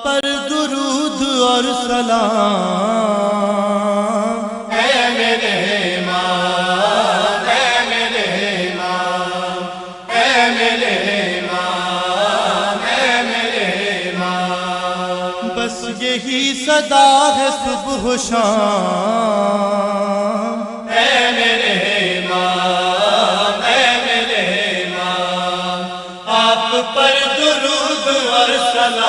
پر درود اور سلام، اے میرے امام، اے میرے امام، اے میرے امام، اے میرے امام، بس یہی صدا ہے صبح و شام، اے میرے امام، اے میرے امام، آپ پر درود اور سلام،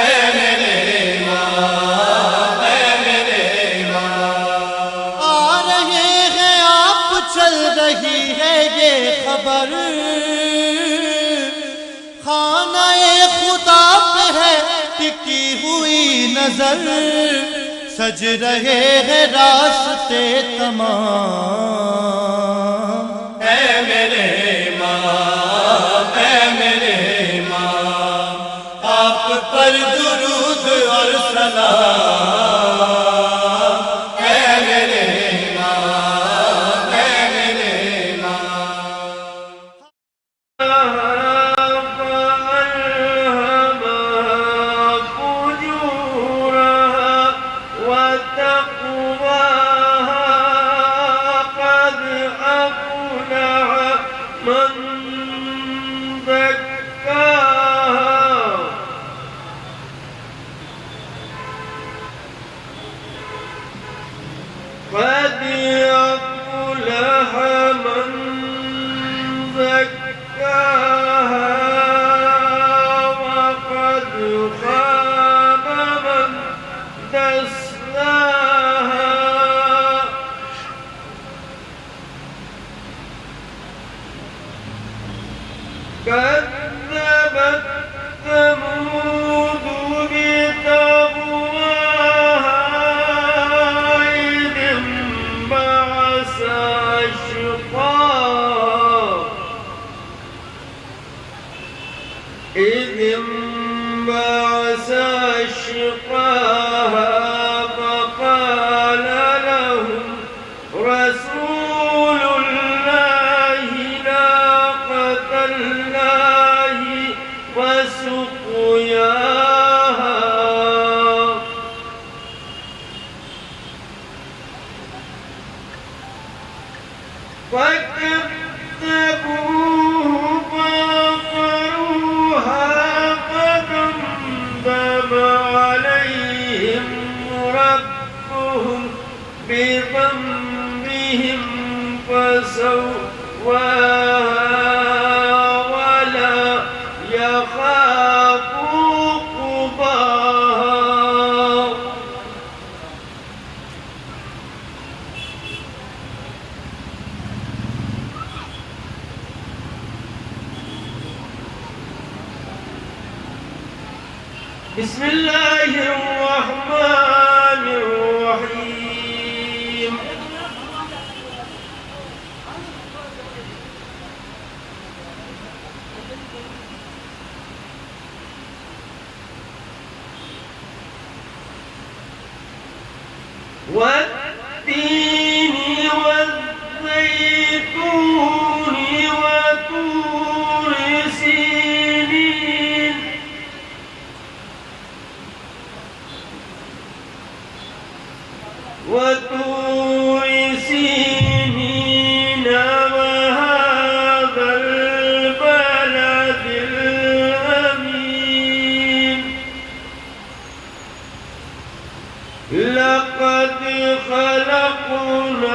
اے میرے امام، اے میرے امام، آ رہے ہیں آپ چل رہی ہے یہ خبر، خانہ خدا پہ ہے ٹکی ہوئی نظر، سج رہے ہیں راستے تمام، اے میرے امام، اے میرے امام، آپ پر درود اور سلام، اے میرے امام، اے میرے قد أفلح من زكاها وقد خاب من دساها كذبت ثمود بطغواها إذ انبعث أشقاها إذ انبعث أشقاها فقال لهم رسول الله ناقة الله وسقياها فكذبوه فعقروها فدمدم عليهم ربهم بذنبهم فسواها ولا يخاف عقباها بسم الله الرحمن الرحيم والتين والزيتون وطور سينين وطور سينين وهذا البلد الأمين لقد خلقنا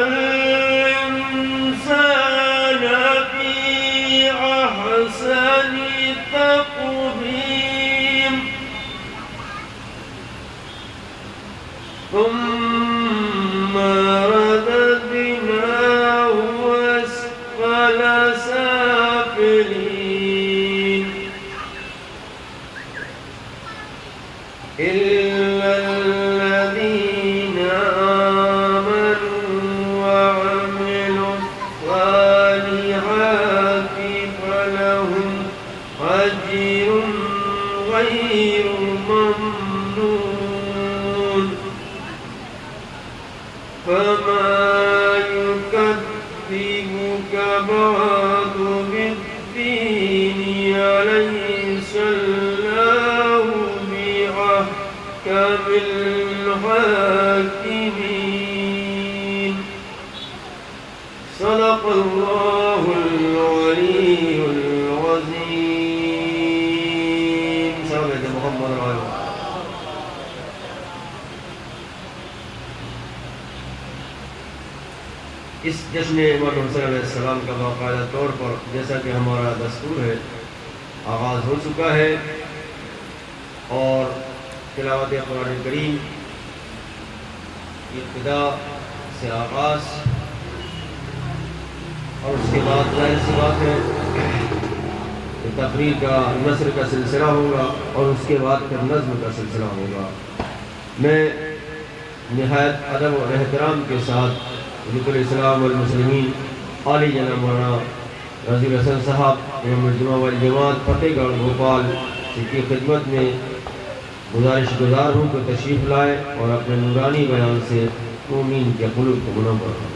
الإنسان في أحسن تقويم ثم رددناه أسفل سافلين إلا الذين آمنوا وعملوا الصالحات فلهم أجر غير ممنون فما يكذبك بعد بالدين أليس الحاكمين صدق الله العلي العظيم صلى محمد وعلى اس جشن امام حسین علیہ السلام کا باقاعدہ طور پر جیسا کہ ہمارا دستور ہے آغاز ہو چکا ہے اور تلاوت قرآن کریم کی ابتدا سے آغاز اور اس کے بعد ظاہر سی بات ہے کہ تقریر کا نثر کا سلسلہ ہوگا اور اس کے بعد پھر نظم کا سلسلہ ہوگا۔ میں نہایت ادب اور احترام کے ساتھ حجۃ الاسلام والمسلمین عالی جناب مولانا رضی الحسن صاحب امام الجماعہ والجماعت فتح گڑھ بھوپال کی خدمت میں گزارش گزار ہوں کہ تشریف لائے اور اپنے نورانی بیان سے مومین کے قلوب کو منور کریں۔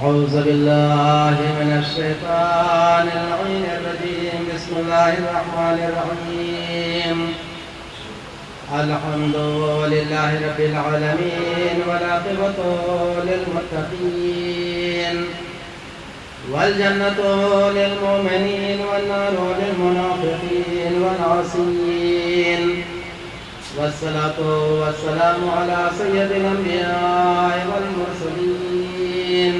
اعوذ باللہ من الشیطان اللعین الرجیم بسم اللہ الرحمن الرحیم الحمد للہ رب العالمین والعاقبۃ للمتقین والجنة للمؤمنين والنار للمنافقين والعاصين والصلاة والسلام على سيد الأنبياء والمرسلين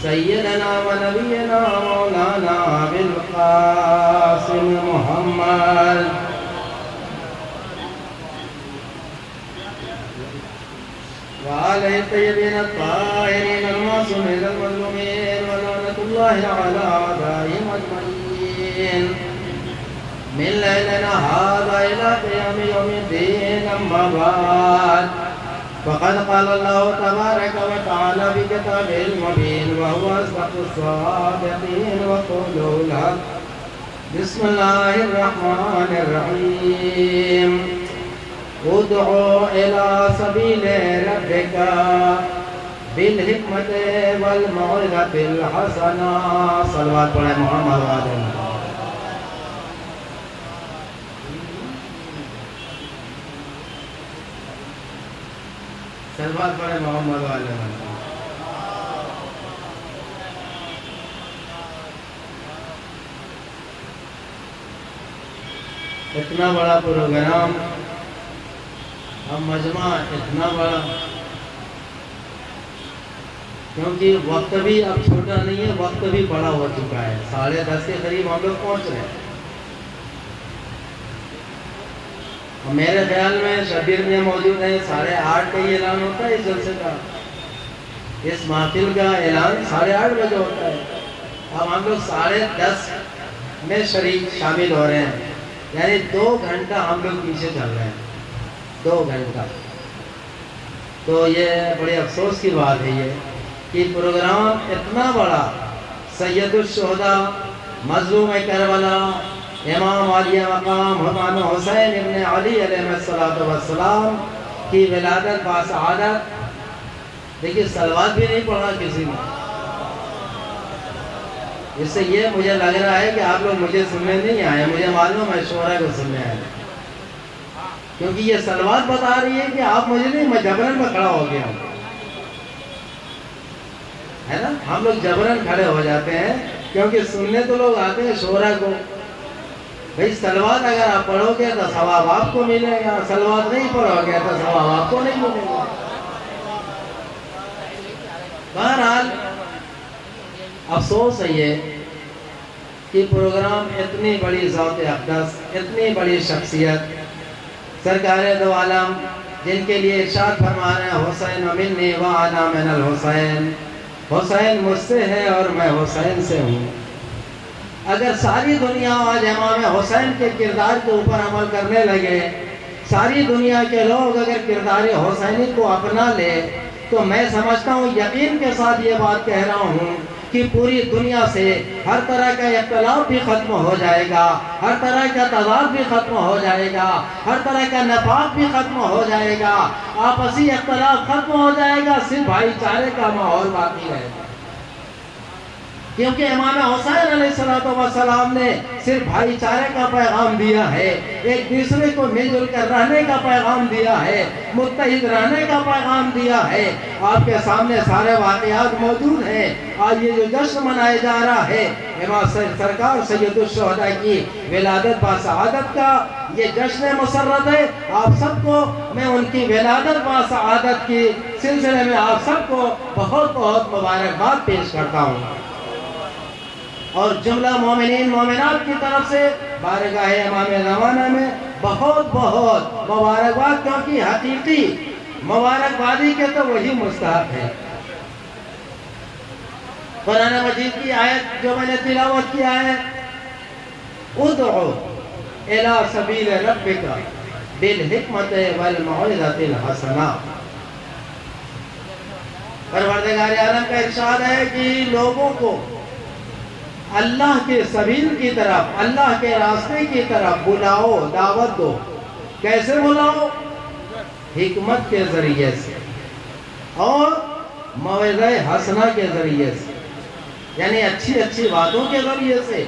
سيدنا ونبينا مولانا بالقاسم محمد وآله الطيبين الطاهرين المعصومين المظلومين ولعنة الله على أعدائهم أجمعين من ليلنا هذا إلى قيام يوم الدين أما بعد فقد قال الله تبارك وتعالى في كتابه المبين وهو أصدق الصادقين وقوله الحق بسم الله الرحمن الرحيم ادعو إلى سبيل ربك بالحکمت والموعظۃ الحسنہ صلوات پڑھیں محمد والے صلوات پڑھیں محمد والے اتنا بڑا پروگرام ہم مجمع اتنا بڑا کیونکہ وقت بھی اب چھوٹا نہیں ہے، وقت بھی بڑا ہو چکا ہے، 10:30 کے قریب ہم لوگ پہنچ رہے ہیں۔ اور میرے خیال میں شبیر میں موجود ہیں، 8:30 کا ہی اعلان ہوتا ہے اس جلسے کا، اس محفل کا اعلان 8:30 بجے ہوتا ہے۔ اب ہم لوگ 10:30 میں شامل ہو رہے ہیں، یعنی 2 گھنٹہ ہم لوگ پیچھے چل رہے ہیں، 2 گھنٹہ۔ تو یہ بڑے افسوس کی بات ہے یہ کہ پروگرام اتنا بڑا، سید الشہداء مظلوم کربلا امام عالیہ مقام حسین ابن علی علیہ السلام کی ولادت باسعادت۔ دیکھیے صلوات بھی نہیں پڑھا کسی نے، اس سے یہ مجھے لگ رہا ہے کہ آپ لوگ مجھے سننے نہیں آئے، مجھے معلوم ہے شعراء کو سننے آئے، کیونکہ یہ صلوات بتا رہی ہے کہ آپ مجھے نہیں، میں جبرن میں کھڑا ہو گیا ہوں، ہے نا؟ ہم لوگ جبرن کھڑے ہو جاتے ہیں کیونکہ سننے تو لوگ آتے ہیں شعراء کو۔ بھئی صلوات اگر آپ پڑھو گے تو ثواب آپ کو ملے گا، صلوات نہیں پڑھو گے تو ثواب آپ کو نہیں ملے گا۔ بہرحال افسوس ہے یہ کہ پروگرام اتنی بڑی ذات اقدس، اتنی بڑی شخصیت سرکار دو عالم جن کے لیے ارشاد فرما رہے ہیں حسین منی وانا من الحسین، حسین مجھ سے ہے اور میں حسین سے ہوں۔ اگر ساری دنیا آج امام حسین کے کردار کے اوپر عمل کرنے لگے، ساری دنیا کے لوگ اگر کردار حسینی کو اپنا لے، تو میں سمجھتا ہوں یقین کے ساتھ یہ بات کہہ رہا ہوں کہ پوری دنیا سے ہر طرح کا اختلاف بھی ختم ہو جائے گا، ہر طرح کا تضاد بھی ختم ہو جائے گا، ہر طرح کا نفاق بھی ختم ہو جائے گا، آپسی اختلاف ختم ہو جائے گا، صرف بھائی چارے کا ماحول باقی رہے گا۔ کیونکہ امام حسین علیہ السلام نے صرف بھائی چارے کا پیغام دیا ہے، ایک دوسرے کو مل جل کر رہنے کا پیغام دیا ہے، متحد رہنے کا پیغام دیا ہے۔ آپ کے سامنے سارے واقعات موجود ہیں۔ آج یہ جو جشن منایا جا رہا ہے امام سرکار سید الشہداء کی ولادت باسعادت کا، یہ جشن مسرت ہے۔ آپ سب کو میں ان کی ولادت باسعادت کی سلسلے میں آپ سب کو بہت بہت مبارکباد پیش کرتا ہوں، اور جملہ مومنین مومنات کی طرف سے بارگاہ امام زمانہ میں بہت بہت مبارکباد، کیونکہ حقیقی مبارکبادی کے تو وہی مستحق ہے۔ قرآن مجید کی آیت جو میں نے تلاوت کیا ہے، ادعو الی سبیل ربک بالحکمت والموعظۃ الحسنہ، پروردگار عالم کا ارشاد ہے کہ لوگوں کو اللہ کے سبیل کی طرف، اللہ کے راستے کی طرف بلاؤ، دعوت دو۔ کیسے بلاؤ؟ حکمت کے ذریعے سے اور موعظہ حسنہ کے ذریعے سے، یعنی اچھی اچھی باتوں کے ذریعے سے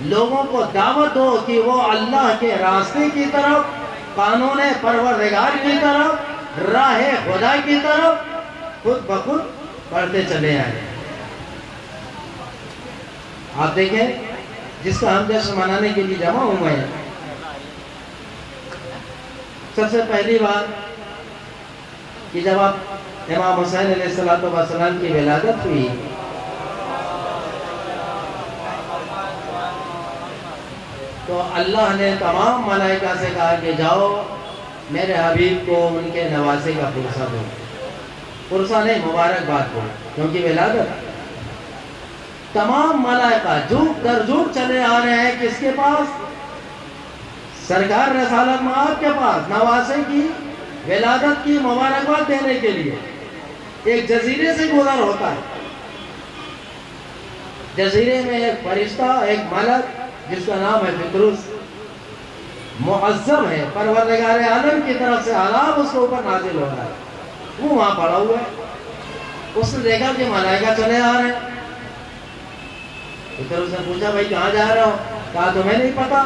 لوگوں کو دعوت دو کہ وہ اللہ کے راستے کی طرف، قانون پروردگار کی طرف، راہ خدا کی طرف خود بخود بڑھتے چلے آئیں۔ آپ دیکھیں جس کا ہم جشن منانے کے لیے جمع ہوئے ہیں، سب سے پہلی بات کہ جب آپ امام حسین علیہ السلام کی ولادت ہوئی تو اللہ نے تمام ملائکہ سے کہا کہ جاؤ میرے حبیب کو ان کے نواسے کا پرسہ دو، پرسہ نہیں مبارکباد دو، کیونکہ ولادت۔ تمام ملائکہ جھوک در جھوک چلے آ رہے ہیں کس کے پاس؟ سرکار رسالت مآب کے پاس، نواسے کی ولادت کی مبارکباد دینے کے لیے۔ ایک جزیرے سے گزر ہوتا ہے، جزیرے میں ایک فرشتہ، ایک ملک جس کا نام ہے فطرس، معظم ہے، پروردگار عالم کی طرف سے عذاب اس کے اوپر نازل ہو رہا ہے، وہ وہاں پڑا ہوا ہے۔ اس نے دیکھا کہ ملائکہ چلے آ رہے ہیں، پھر اس نے پوچھا بھائی کہاں جا رہا ہو؟ کہا تمہیں نہیں پتا،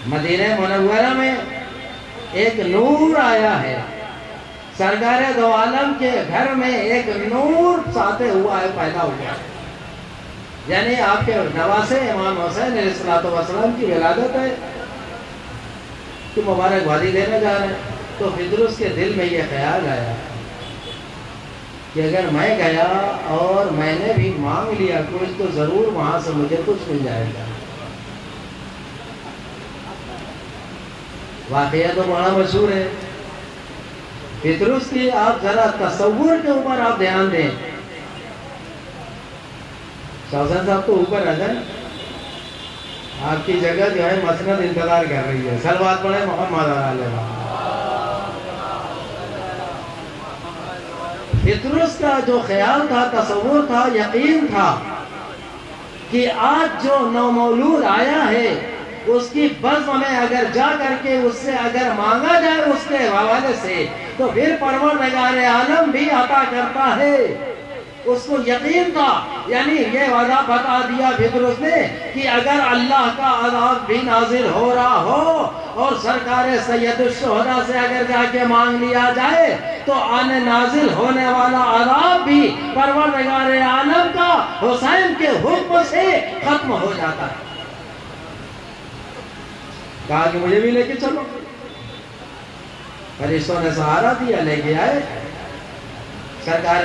مدینہ منورہ میں ایک نور آیا ہے، سرکار دو عالم کے گھر میں ایک نور ساتے ہوا ہے، پیدا ہوا ہے، یعنی آپ کے نواسے امام حسین علیہ السلام کی ولادت ہے کہ مبارکبادی دینے جا رہے ہیں۔ تو فطرس کے دل میں یہ خیال آیا کہ اگر میں گیا اور میں نے بھی مانگ لیا کچھ تو ضرور وہاں سے مجھے کچھ مل جائے گا۔ واقعہ تو بڑا مشہور ہے فطرس کی، آپ ذرا تصور کے اوپر آپ دھیان دیں۔ شاہ حسین صاحب تو اوپر آ جائیں، آپ کی جگہ جو ہے مسند انتظار کر رہی ہے۔ صلوات پڑھیں محمد علیہ۔ فطرس کا جو خیال تھا، تصور تھا، یقین تھا کہ آج جو نومولود آیا ہے اس کی بزم میں اگر جا کر کے اس سے اگر مانگا جائے اس کے حوالے سے تو پھر پروردگار عالم بھی عطا کرتا ہے۔ اس کو یقین تھا، یعنی یہ وعدہ بتا دیا فطرس نے کہ اگر اللہ کا عذاب بھی نازل ہو رہا ہو اور سرکار سید الشہداء سے اگر جا کے مانگ لیا جائے تو آنے نازل ہونے والا عذاب بھی پروردگار عالم کا حسین کے حکم سے ختم ہو جاتا ہے۔ کہا کہ مجھے بھی لے کے چلو، فرشتوں نے سہارا دیا، لے کے آئے سرکار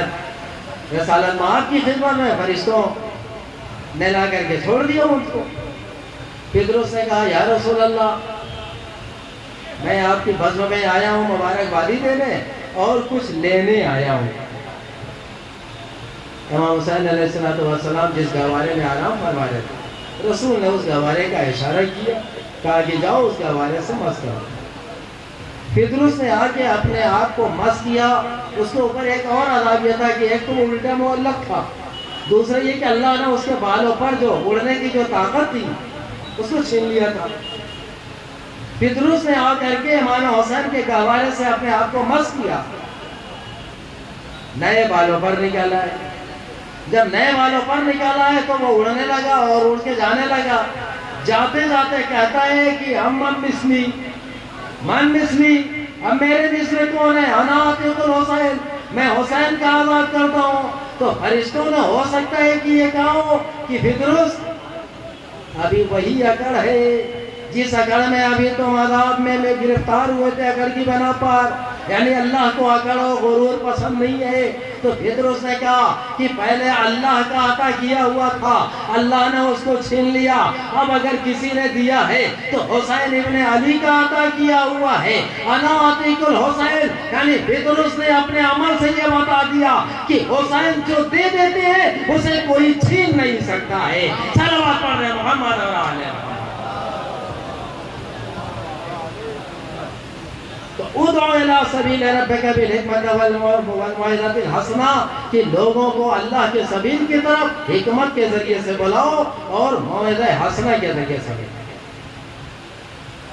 رسالت مآب کی خدمت میں، فرشتوں نے لا کر کے چھوڑ دیا ان کو۔ فطرس نے کہا یا رسول اللہ، میں آپ کی بزم میں آیا ہوں مبارکبادی دینے اور کچھ لینے آیا ہوں۔ امام حسین علیہ السلام جس گہوارے میں آرام فرما رہے تھے، رسول نے اس گہوارے کا اشارہ کیا، کہا کہ جاؤ اس گہوارے سے مس کرو۔ فطرس نے آ کے اپنے آپ کو مس کیا۔ اس کے اوپر ایک اور عذاب یہ تھا کہ ایک تو وہ الٹا معلق تھا، دوسرا یہ کہ اللہ نے اس کے بالوں پر جو اڑنے کی جو طاقت تھی اس کو چھین لیا تھا۔ فطرس نے آ کر کے امام حسین کے گہوارے سے اپنے آپ کو مس کیا، نئے بالوں پر نکالا ہے، جب نئے والوں پر نکالا ہے تو وہ اڑنے لگا اور اڑ کے جانے لگا. جاتے جاتے کہتا ہے کہ ہم من مثلی، اب میرے مثل کون ہے؟ انا عتیق الحسین، میں حسین کا آزاد کرتا ہوں. تو فرشتوں نے ہو سکتا ہے کہ یہ کہا ہو کہ فدرس ابھی وہی اکڑ ہے جس اکڑ میں ابھی تم عذاب میں گرفتار ہوئے تھے اکڑ کی بنا پر، یعنی اللہ کو اکڑ و غرور پسند نہیں ہے. تو فدرس نے کہا کہ پہلے اللہ کا عطا کیا ہوا تھا، اللہ نے اس کو چھین لیا، اب اگر کسی نے دیا ہے تو حسین ابن علی کا عطا کیا ہوا ہے. انا عتیق الحسین، یعنی فدرس نے اپنے عمل سے یہ بتا دیا کہ حسین جو دے دیتے ہیں اسے کوئی چھین نہیں سکتا ہے. صلوات پڑھ رہے محمد اور آل محمد. تو ادعو الی سبیل ربک بالحکمت والموعظۃ الحسنہ، کہ لوگوں کو اللہ کے سبیل کی طرف حکمت کے ذریعے سے بلاؤ اور موعظہ حسنہ کے ذریعے سے بلاؤ.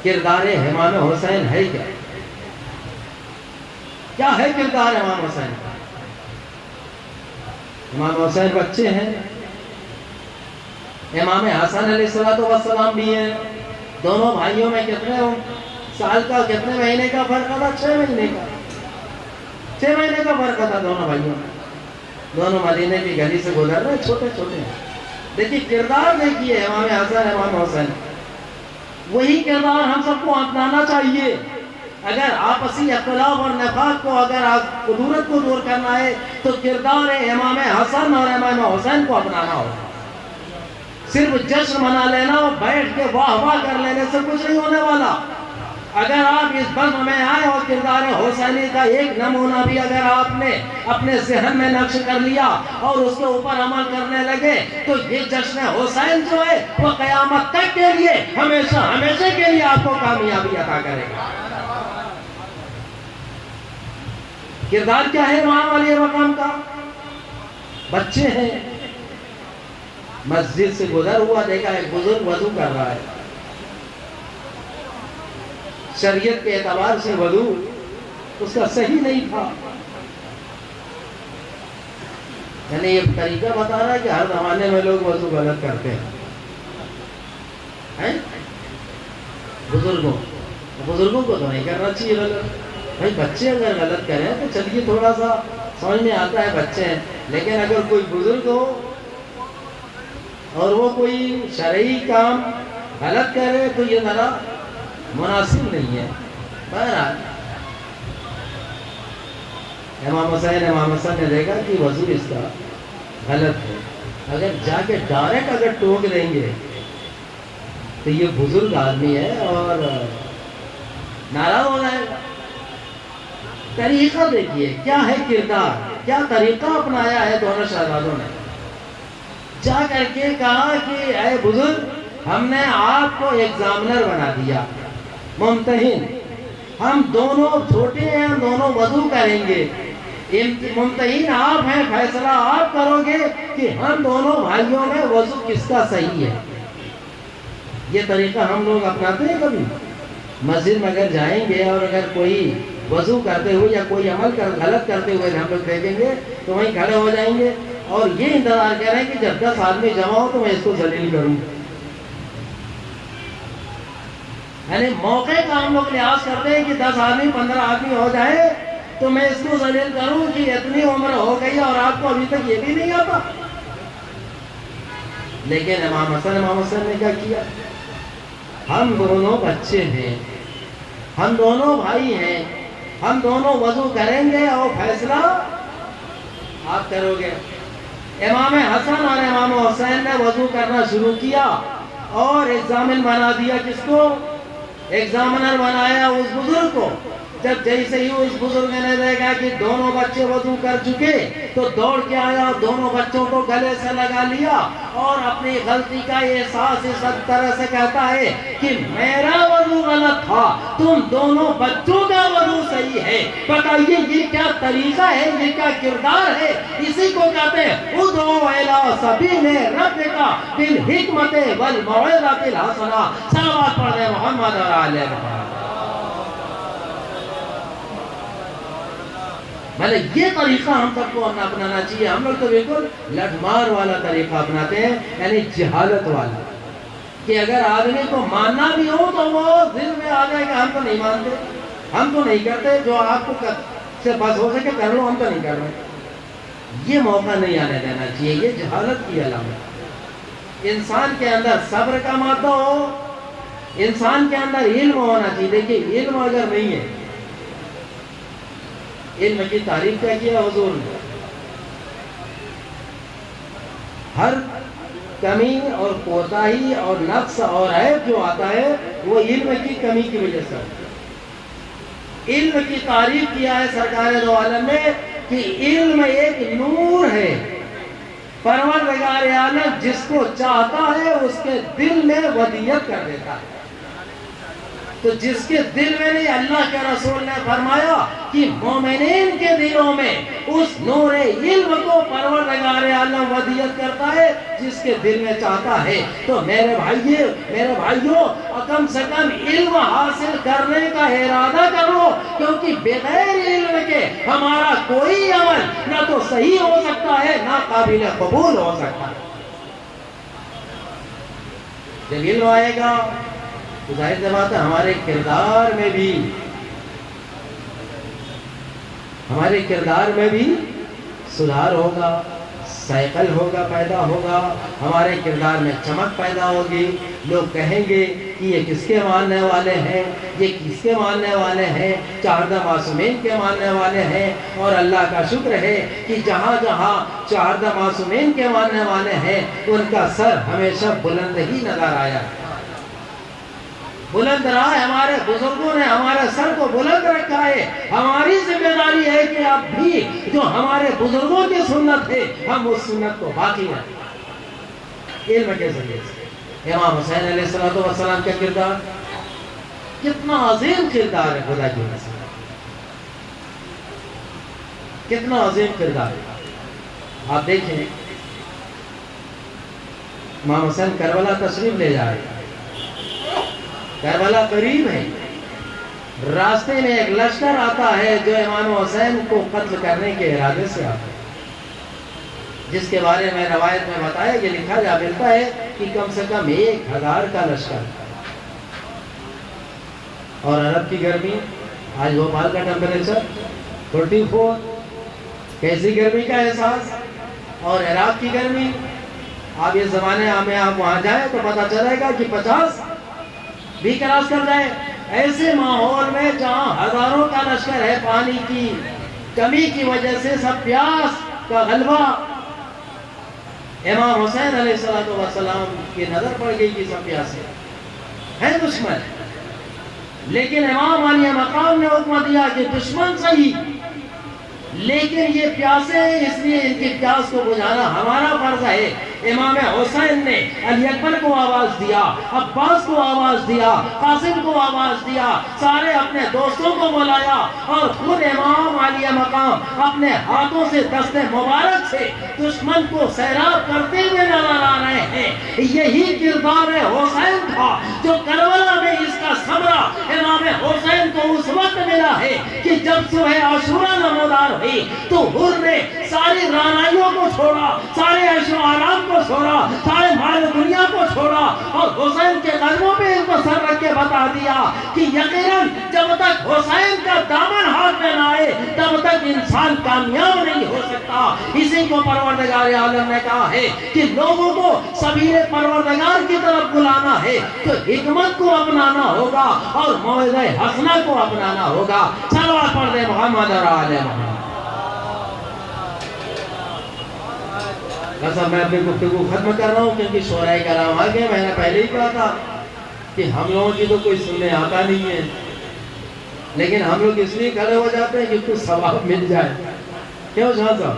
کردار امام حسین ہے کیا؟ کیا ہے کردار امام حسین کا؟ امام حسین بچے ہیں، امام حسن علیہ السلام بھی ہیں. دونوں بھائیوں میں کتنے سال کا، کتنے مہینے کا فرق تھا؟ 6 مہینے کا. 6 مہینے کا فرق تھا دونوں بھائیوں میں. دونوں مدینے کی گلی سے گزر رہے، چھوٹے چھوٹے ہیں. دیکھیے کردار دیکھیے امام حسن امام حسین، وہی کردار ہم سب کو اپنانا چاہیے. اگر آپسی اختلاف اور نفاق کو، اگر قدورت کو دور کرنا ہے تو کردار امام حسن اور امام حسین کو اپنانا ہوگا. صرف جشن منا لینا اور بیٹھ کے واہ واہ کر لینے سے کچھ نہیں ہونے والا. اگر آپ اس بزم میں آئے اور کردار حسینی کا ایک نمونہ بھی اگر آپ نے اپنے ذہن میں نقش کر لیا اور اس کے اوپر عمل کرنے لگے تو یہ جشن حسین جو ہے وہ قیامت تک کے لیے ہمیشہ ہمیشہ کے لیے آپ کو کامیابی عطا کرے گا. کردار کیا ہے امام علی مقام کا؟ بچے ہیں، مسجد سے گزر ہوا دیکھا ایک بزرگ وضو کر رہا ہے. شریعت کے اعتبار سے وضو اس کا صحیح نہیں تھا. یعنی یہ طریقہ بتا رہا ہے کہ ہر زمانے میں لوگ وضو غلط کرتے ہیں. بزرگوں کو تو نہیں کرنا چاہیے غلط. بھائی بچے اگر غلط کریں تو چلیے تھوڑا سا سمجھ میں آتا ہے، بچے ہیں. لیکن اگر کوئی بزرگ ہو اور وہ کوئی شرعی کام غلط کرے تو یہ ذرا مناسب نہیں ہے. بہرحال امام حسن نے دیکھا کہ وضو اس کا غلط ہے. اگر جا کے ڈائریکٹ اگر ٹوک دیں گے تو یہ بزرگ آدمی ہے اور ناراض ہو جائے گا. طریقہ دیکھیے کیا ہے کردار، کیا طریقہ اپنایا ہے دونوں شہزادوں نے. جا کر کے کہا کہ اے بزرگ، ہم نے آپ کو ایگزامنر بنا دیا، ممتحن. ہم دونوں چھوٹے ہیں، ہم دونوں وضو کریں گے. ممتحن آپ ہیں، فیصلہ آپ کرو گے کہ ہم دونوں بھائیوں میں وضو کس کا صحیح ہے. یہ طریقہ ہم لوگ اپناتے ہیں. کبھی مسجد میں اگر جائیں گے اور اگر کوئی وضو کرتے ہوئے یا کوئی عمل غلط کرتے ہوئے ہم لوگ دیکھیں گے تو وہیں کھڑے ہو جائیں گے اور یہ انتظار کریں کہ جب 10 آدمی جمع ہو تو میں اس کو ذلیل کروں. یعنی موقع کا ہم لوگ لحاظ کرتے ہیں کہ 10 آدمی 15 آدمی ہو جائے تو میں اس کو ذلیل کروں کہ اتنی عمر ہو گئی اور آپ کو ابھی تک یہ بھی نہیں آتا. لیکن امام حسن نے کیا کیا؟ ہم دونوں بچے ہیں، ہم دونوں بھائی ہیں، ہم دونوں وضو کریں گے اور فیصلہ آپ کرو گے. امام حسن اور امام حسین نے وضو کرنا شروع کیا اور ایگزامن بنا دیا. کس کو؟ ایگزامنر بنایا اس بزرگ کو. جب جیسے ہی اس بزرگ نے دیکھا کہ دونوں بچے وضو کر چکے تو دوڑ کے آیا اور دونوں بچوں کو گلے سے لگا لیا اور اپنی غلطی کا احساس اس طرح سے کہتا ہے کہ میرا وضو غلط تھا، تم دونوں بچوں کا وضو صحیح ہے. بتائیے یہ کیا طریقہ ہے، یہ کیا کردار ہے؟ اسی کو کہتے ہیں ادعو الی سبیل ربک بالحکمت والموعظۃ الحسنہ. صلوات پڑھ دیں محمد اور آل محمد. مطلب یہ طریقہ ہم سب کو اپنانا چاہیے. ہم لوگ تو بالکل لٹ مار والا طریقہ اپناتے ہیں, یعنی جہالت والا, کہ اگر آدمی کو ماننا بھی ہو تو وہ دل میں آ جائے کہ ہم تو نہیں مانتے, ہم تو نہیں کرتے, جو آپ کو سے بس ہو سکے کر لو, ہم تو نہیں کر رہے. یہ موقع نہیں آنے دینا چاہیے, یہ جہالت کی علامت. انسان کے اندر صبر کا مادہ ہو, انسان کے اندر علم ہونا چاہیے. دیکھیے علم اگر نہیں ہے, علم کی تعریف کیا کیا حضور نے, ہر کمی اور کوتاہی اور نقص اور عیب جو آتا ہے وہ علم کی کمی کی وجہ سے. علم کی تعریف کیا ہے سرکار دو عالم نے کہ علم ایک نور ہے, پروردگار عالم جس کو چاہتا ہے اس کے دل میں ودیت کر دیتا ہے. تو جس کے دل میں نہیں, اللہ کے رسول نے فرمایا کہ مومنین کے دلوں میں اس نور علم کو پروردگار عالم ودیت کرتا ہے جس کے دل میں چاہتا ہے. تو میرے بھائیوں کم سے کم علم حاصل کرنے کا ارادہ کرو, کیونکہ بغیر علم کے ہمارا کوئی عمل نہ تو صحیح ہو سکتا ہے نہ قابل قبول ہو سکتا ہے. جب علم آئے گا تو ظاہر سی بات ہے ہمارے کردار میں بھی سدھار ہوگا, سائیکل ہوگا, پیدا ہوگا, ہمارے کردار میں چمک پیدا ہوگی. لوگ کہیں گے کہ یہ کس کے ماننے والے ہیں, یہ کس کے ماننے والے ہیں, 14 معصومین کے ماننے والے ہیں. اور اللہ کا شکر ہے کہ جہاں جہاں 14 معصومین کے ماننے والے ہیں ان کا سر ہمیشہ بلند ہی نظر آیا, بلند رہا ہے. ہمارے بزرگوں نے ہمارے سر کو بلند رکھا ہے. ہماری ذمہ داری ہے کہ اب بھی جو ہمارے بزرگوں کی سنت ہے ہم اس سنت کو باقی رکھیں. علم کے ذریعے سے امام حسین علیہ السلام کا کردار کتنا عظیم کردار ہے, خدا کی قسم کتنا عظیم کردار ہے. آپ دیکھیں امام حسین کربلا تشریف لے جائے, کربلا قریب ہے, راستے میں ایک لشکر آتا ہے جو امام حسین کو قتل کرنے کے ارادے سے آتا ہے, جس کے بارے میں روایت میں بتایا کہ لکھا جا ملتا ہے کہ کم سے کم 1000 کا لشکر. اور عرب کی گرمی, آج بھوپال کا ٹیمپریچر 44, کیسی گرمی کا احساس, اور عراق کی گرمی. آپ یہ زمانے میں آپ وہاں جائیں تو پتہ چلے گا کہ 50 بھی کراس کر جائے. ایسے ماحول میں جہاں ہزاروں کا لشکر ہے, پانی کی کمی کی وجہ سے سب پیاس کا غلبہ, امام حسین علیہ السلام کی نظر پڑ گئی کہ سب پیاسے ہیں, دشمن. لیکن امام علی مقام نے حکم دیا کہ دشمن صحیح, لیکن یہ پیاسے ہیں, اس لیے ان کی پیاس کو بجھانا ہمارا فرض ہے. امام حسین نے علی اکبر کو آواز دیا, عباس کو آواز دیا, قاسم کو آواز دیا, سارے اپنے دوستوں کو بلایا, اور خود امام علی مقام اپنے ہاتھوں سے دست مبارک سے دشمن کو سیراب کرتے ہوئے نظر آ رہے ہیں. یہی کردار حسین تھا جو کربلا میں اس کا ثمرہ امام حسین کو اس وقت ملا ہے کہ جب صبح عاشورہ نمودار ہوئی تو حر نے ساری رانائیوں کو چھوڑا, سارے عیش و آرام کو چھوڑا, سارے مال دنیا کو چھوڑا, اور حسین کے قدموں پہ ان کو سر رکھ کے بتا دیا کہ یقیناً جب تک حسین کا دامن ہاتھ میں نہ آئے تب تک انسان کامیاب نہیں ہو سکتا. اسی کو پروردگار عالم نے کہا ہے کہ لوگوں کو سبیل پروردگار کی طرف بلانا ہے تو حکمت کو اپنانا ہوگا اور موعظہ حسنہ کو اپنانا ہوگا. صلوات پڑھ دے محمد اور آل محمد. بس اب میں اپنی گفتگو ختم کر رہا ہوں کیونکہ شعراء کرام آ گئے. میں نے پہلے ہی کہا تھا کہ ہم لوگوں کی تو کوئی سننے آتا نہیں ہے, لیکن ہم لوگ اس لیے کھڑے ہو جاتے ہیں کہ کچھ ثواب مل جائے. کیوں شاہ صاحب,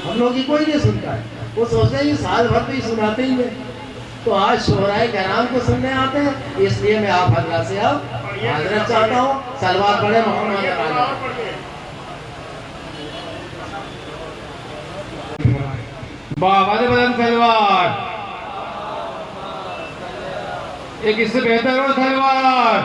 ہم لوگ کی کوئی نہیں سنتا ہے, وہ سوچتے ہیں کہ سال بھر تو ہی سناتے ہی ہیں. تو آج شعراء کرام کو سننے آتے ہیں, اس لیے میں آپ حضرات سے اب معذرت چاہتا ہوں. صلوات پڑھیں محمد علیہ. بابا بدن سلوار, ایک اس سے بہتر ہو سلوار.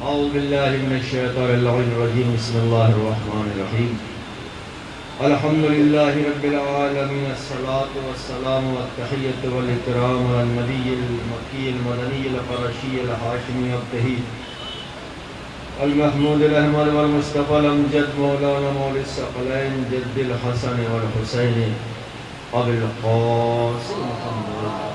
أعوذ بالله من الشيطان اللعين الرجيم بسم الله الرحمن الرحيم الحمد لله رب العالمين الصلاة والسلام والتحية والإكرام على النبي المكي المدني القرشي الهاشمي الطهي المحمود الأحمد والمصطفى الأمجد مولانا مولى الثقلين جد الحسن والحسين أبي القاسم محمد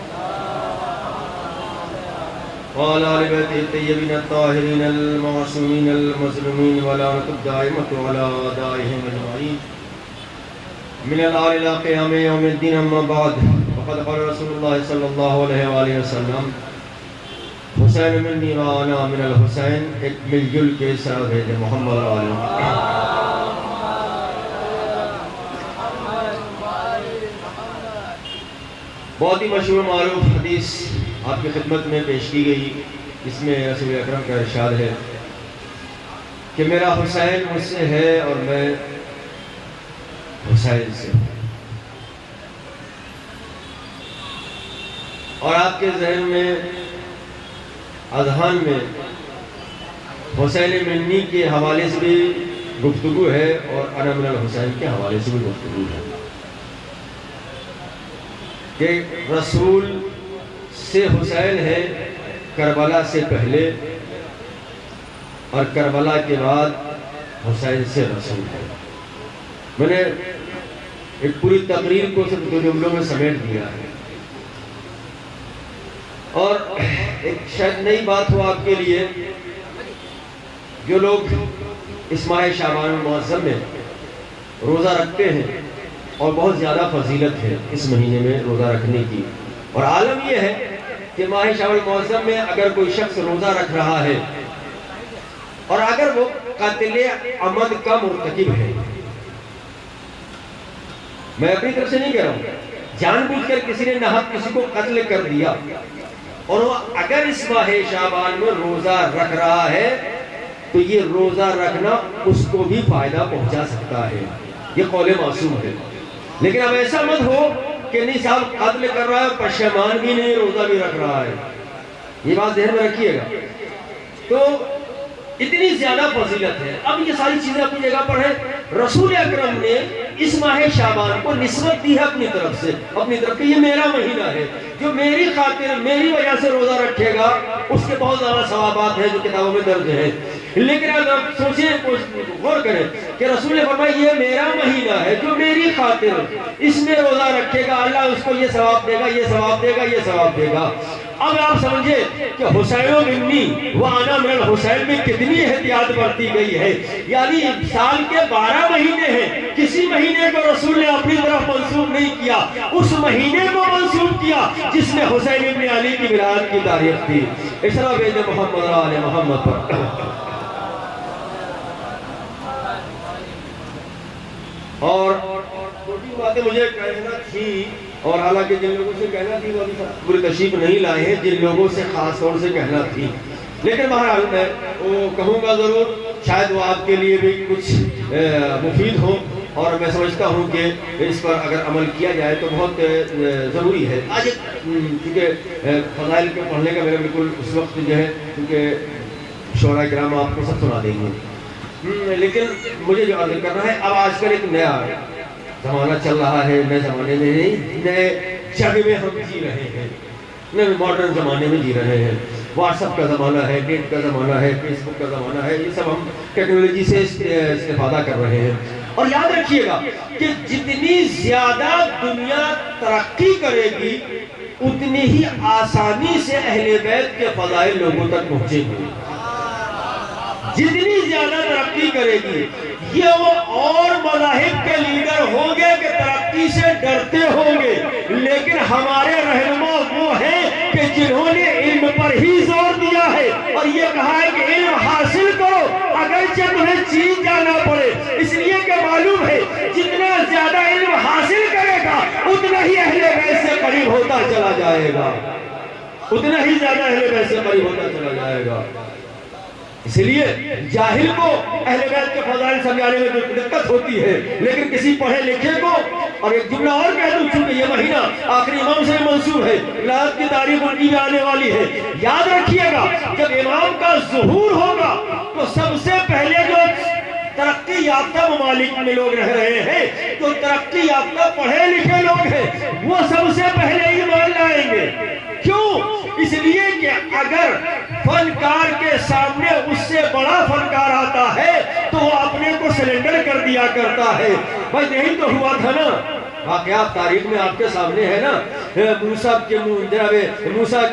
وعلى آل بيته الطيبين الطاهرين المعصومين المظلومين واللعنة الدائمة على أعدائهم أجمعين من الآن إلى قيام يوم الدين. أما بعد فقد قال رسول الله صلى الله عليه وآله وسلم حسین منی وانا من الحسین، ایک مل جل کے ساتھ بھیجے محمد علیہ. بہت ہی مشہور معروف حدیث آپ کی خدمت میں پیش کی گئی. اس میں رسول اکرم کا ارشاد ہے کہ میرا حسین مجھ سے ہے اور میں حسین سے ہوں. اور آپ کے ذہن میں اذہان میں حسین منی کے حوالے سے بھی گفتگو ہے اور انا من الحسین کے حوالے سے بھی گفتگو ہے کہ رسول سے حسین ہے کربلا سے پہلے اور کربلا کے بعد حسین سے رسول ہے. میں نے ایک پوری تقریر کو صرف 2 جملوں میں سمیٹ دیا ہے اور ایک شاید نئی بات ہو آپ کے لیے. جو لوگ اس ماہ شعبان المعظم میں روزہ رکھتے ہیں اور بہت زیادہ فضیلت ہے اس مہینے میں روزہ رکھنے کی، اور عالم یہ ہے کہ ماہ شعبان المعظم میں اگر کوئی شخص روزہ رکھ رہا ہے اور اگر وہ قتل عمد کا مرتکب ہے، میں اپنی طرف سے نہیں کہہ رہا ہوں، جان بوجھ کر کسی نے ناحق کسی کو قتل کر دیا اور وہ اگر اس ماہ شعبان میں روزہ رکھ رہا ہے تو یہ روزہ رکھنا اس کو بھی فائدہ پہنچا سکتا ہے. یہ قول معصوم ہے. لیکن اب ایسا مت ہو کہ نہیں صاحب قتل کر رہا ہے پشیمان بھی نہیں روزہ بھی رکھ رہا ہے. یہ بات ذہن میں رکھیے گا. تو اتنی زیادہ فضیلت ہے. اب یہ ساری چیزیں اپنی جگہ پر ہیں. رسول اکرم نے اس ماہ شعبان کو نسبت دی ہے اپنی طرف سے، اپنی طرف کہ یہ میرا مہینہ ہے، جو میری خاطر میری وجہ سے روزہ رکھے گا اس کے بہت زیادہ ثوابات ہیں جو کتابوں میں درج ہیں. لیکن اگر آپ سوچیں غور کریں کہ رسول نے فرمایا یہ میرا مہینہ ہے، جو میری خاطر اس میں روزہ رکھے گا اللہ اس کو یہ ثواب دے گا، یہ ثواب دے گا، یہ ثواب دے گا. اب آپ سمجھے کہ حسین منی وانا من الحسین میں کتنی احتیاط برتی گئی ہے. یعنی سال کے 12 مہینے ہیں، کسی مہینے کو رسول نے اپنی طرف منسوب نہیں کیا، اس مہینے کو منسوب کیا جس میں حسین ابن علی کی ولادت کی تاریخ تھی. اس طرح بھیج محمد آل محمد پر. اور چھوٹی باتیں مجھے کہنا تھی اور حالانکہ جن لوگوں سے کہنا تھی وہ ابھی پوری تشریف نہیں لائے ہیں، جن لوگوں سے خاص طور سے کہنا تھی، لیکن بہرحال میں وہ کہوں گا ضرور، شاید وہ آپ کے لیے بھی کچھ مفید ہو. اور میں سمجھتا ہوں کہ اس پر اگر عمل کیا جائے تو بہت ضروری ہے. آج کیونکہ فضائل کے پڑھنے کا میرا بالکل اس وقت جو ہے کیونکہ شعراء کرام آپ کو سب سنا دیں گے، لیکن مجھے جو عرض کرنا ہے اب آج کل ایک نیا زمانہ چل رہا ہے. نئے زمانے میں نہیں، نئے جگ میں ہم جی رہے ہیں، نئے ماڈرن زمانے میں جی رہے ہیں. واٹس ایپ کا زمانہ ہے، نیٹ کا زمانہ ہے، فیس بک کا زمانہ ہے. یہ سب ہم ٹیکنالوجی سے استفادہ کر رہے ہیں. اور یاد رکھیے گا کہ جتنی زیادہ دنیا ترقی کرے گی اتنی ہی آسانی سے اہل بیت کے فضائل لوگوں تک پہنچیں گے. جتنی زیادہ ترقی کرے گی یہ وہ اور مذاہب کے لیڈر ہوں گے کہ ترقی سے ڈرتے ہوں گے، لیکن ہمارے رہنما وہ ہیں کہ جنہوں نے علم پر ہی زور دیا ہے اور یہ کہا ہے کہ علم حاصل کرو اگرچہ تمہیں چین جانا پڑے. اس لیے کہ معلوم ہے جتنا زیادہ علم حاصل کرے گا اتنا ہی اہل بیت سے قریب ہوتا چلا جائے گا، اتنا ہی زیادہ اہل بیت سے قریب ہوتا چلا جائے گا. اس لیے جاہل کو اہل بیت کے فضائل سمجھانے میں دقت ہوتی ہے، لیکن کسی پڑھے لکھے کو. اور ایک جملہ اور کہہ دوں چونکہ یہ مہینہ آخری امام سے منسوب ہے، ولادت کی تاریخ ان کی بھی آنے والی ہے. یاد رکھیے گا جب امام کا ظہور ہوگا ممالک میں لوگ رہ رہے ہیں جو ترقی یافتہ پڑھے لکھے لوگ ہیں، وہ سب سے پہلے ایمان لائیں گے۔ کیوں؟ اس لیے کہ اگر فنکار کے سامنے اس سے بڑا فنکار آتا ہے تو وہ اپنے کو سرنڈر کر دیا کرتا ہے۔ بھائی یہی تو ہوا تھا نا، واقعات تاریخ میں آپ کے سامنے ہے نا، موسیٰ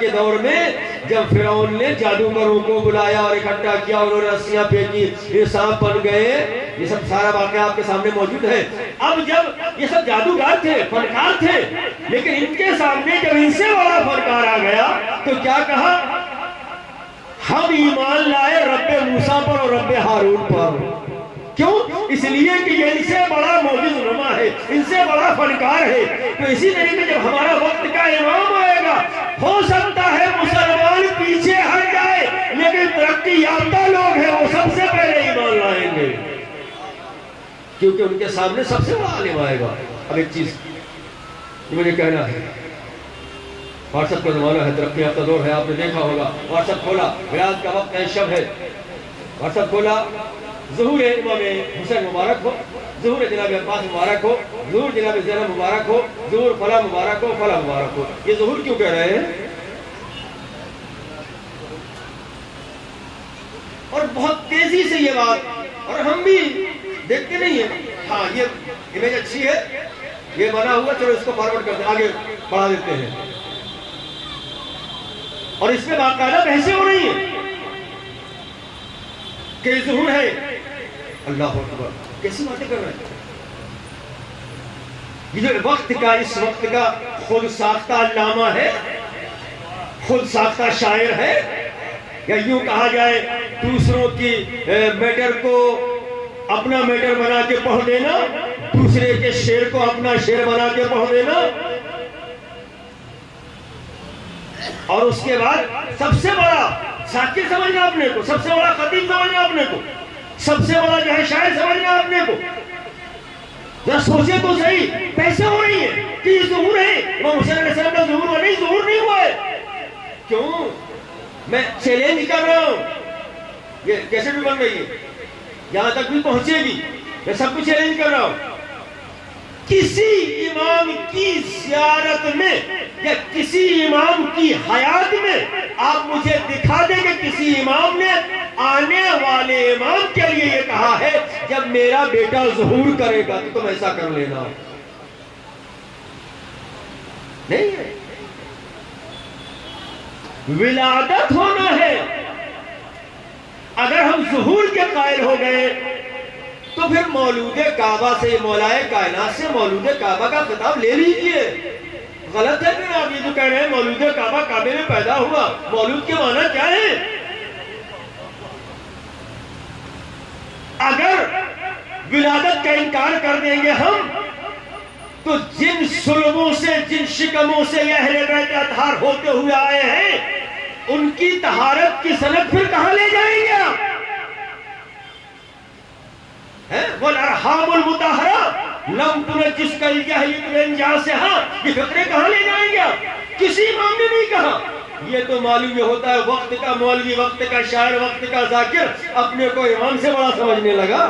کے دور میں جب فرعون نے جادوگروں کو بلایا اور اکٹھا کیا، انہوں نے رسیاں پھینکی، یہ سانپ بن گئے، یہ سب سارا واقعہ آپ کے سامنے موجود ہے۔ اب جب یہ سب جادوگر تھے، فنکار تھے، لیکن ان کے سامنے جب ان سے بڑا فنکار آ گیا تو کیا کہا؟ ہم ایمان لائے رب موسیٰ پر اور رب ہارون پر۔ کیوں؟ اس لیے کہ یہ ان سے بڑا معجز نما ہے، ان سے بڑا فنکار ہے۔ تو اسی طریقے جب ہمارا وقت کا امام آئے گا، ہو سکتا ہے مسلمان پیچھے ہٹ جائے، لیکن ترقی یافتہ لوگ ہیں وہ سب سے پہلے ایمان لائیں گے، کیونکہ ان کے سامنے سب سے بڑا عالم آئے گا۔ اب ایک چیز مجھے کہنا ہے، واٹس ایپ کا زمانہ ہے، ترقی یافتہ دور ہے، آپ نے دیکھا ہوگا، واٹس ایپ کھولا، میراج کا وقت ہے، شب ہے، واٹس ایپ کھولا، ظہور امام حسین مبارک ہو، ظہور جناب عباس مبارک ہو، ظہور جناب زینب مبارک ہو، ظہور فلاں مبارک ہو، فلاں مبارک ہو۔ یہ ظہور کیوں کہہ رہے ہیں؟ اور بہت تیزی سے یہ بات، اور ہم بھی دیکھتے نہیں ہیں، ہاں یہ امیج اچھی ہے، یہ بنا ہوا، چلو اس کو فارورڈ کرتے ہیں، آگے بڑھا دیتے ہیں، اور اس میں باقاعدہ بحثیں ہو رہی ہیں کہ ظہور ہے۔ اللہ اکبر، کیسی باتیں کر رہے ہیں؟ یہ جو وقت کا، اس وقت کا خود ساختہ علامہ ہے، خود ساختہ شاعر ہے، یا یوں کہا جائے دوسروں کی میٹر کو اپنا میٹر بنا کے پڑھ دینا، دوسرے کے شعر کو اپنا شعر بنا کے پڑھ دینا، اور اس کے بعد سب سے بڑا شاکر سمجھنا اپنے کو، سب سے بڑا خطیب سمجھنا اپنے کو، سب سے بڑا جو ہے شاعر سمجھنا اپنے کو۔ ذرا سوچے تو صحیح، پیسے ہو رہی ہیں کہ یہ ظہور ہے، امام حسین علیہ السلام کا ظہور ہوا، نہیں ظہور نہیں ہوا ہے۔ کیوں؟ میں چیلنج کر رہا ہوں، یہ کیسے بھی بن رہی ہے، یہاں تک بھی پہنچے گی، میں سب کو چیلنج کر رہا ہوں، کسی امام کی زیارت میں یا کسی امام کی حیات میں آپ مجھے دکھا دیں کہ کسی امام نے آنے والے امام کے لیے یہ کہا ہے جب میرا بیٹا ظہور کرے گا تو تم ایسا کر لینا، نہیں ہے۔ ولادت ہونا ہے۔ اگر ہم ظہور کے قائل ہو گئے تو پھر مولود کعبہ سے، مولائے کائنات سے مولود کعبہ کا خطاب لے لیجئے۔ غلط ہے پھر آپ یہ جو کہہ رہے ہیں مولود کعبہ کعبے میں پیدا ہوا، مولود کے معنی کیا ہے؟ اگر ولادت کا انکار کر دیں گے ہم تو جن سلبوں سے، جن شکموں سے یہ اہل بیت اطہار ہوتے ہوئے آئے ہیں ان کی طہارت کی سند پھر کہاں لے جائیں گے آپ؟ وَالْأَرْحَامُ الْمُطَهَّرَةُ لَمْ تُنَجِّسْ كَالْجَاهِلِيَّةِ بِالْإِنْجَاسِهَا، یہ فقرے کہاں لے جائیں گے آپ؟ کسی امام نے نہیں کہا۔ یہ تو معلوم یہ ہوتا ہے وقت کا مولوی، وقت کا شاعر، وقت کا ذاکر اپنے کو امام سے بڑا سمجھنے لگا۔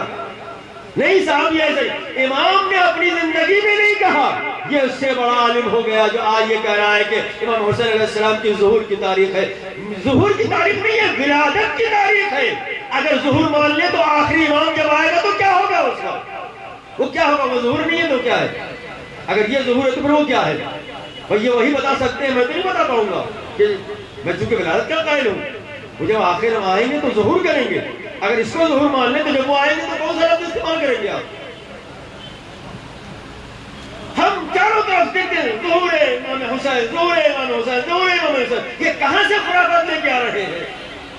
نہیں صاحب، یہ ایسے امام نے اپنی زندگی میں نہیں کہا، یہ اس سے بڑا عالم ہو گیا جو آج یہ کہہ رہا ہے کہ امام حسین علیہ السلام کی ظہور کی تاریخ ہے۔ ظہور کی تاریخ نہیں ہے، ولادت کی تاریخ ہے۔ اگر ظہور مان لے تو آخری امام جب آئے گا تو کیا ہوگا اس کا؟ وہ کیا ہوگا؟ وہ ظہور نہیں ہے تو کیا ہے؟ اگر یہ ظہور ہے تو پھر وہ کیا ہے؟ اور یہ وہی بتا سکتے ہیں، میں تو نہیں بتا پاؤں گا کہ میں چونکہ ولادت کا قائل ہوں، وہ جب آخر ہم آئیں گے تو ظہور کریں گے۔ اگر اس کو ظہور مان لیں تو جب وہ آئیں گے تو کون سا لفظ استعمال کریں گے آپ؟ ہم چاروں طرف دیکھتے ہیں ظہور امام حسین، ظہور امام حسین، ظہور امام حسین، یہ کہاں سے خرافات لے کے آ رہے ہیں؟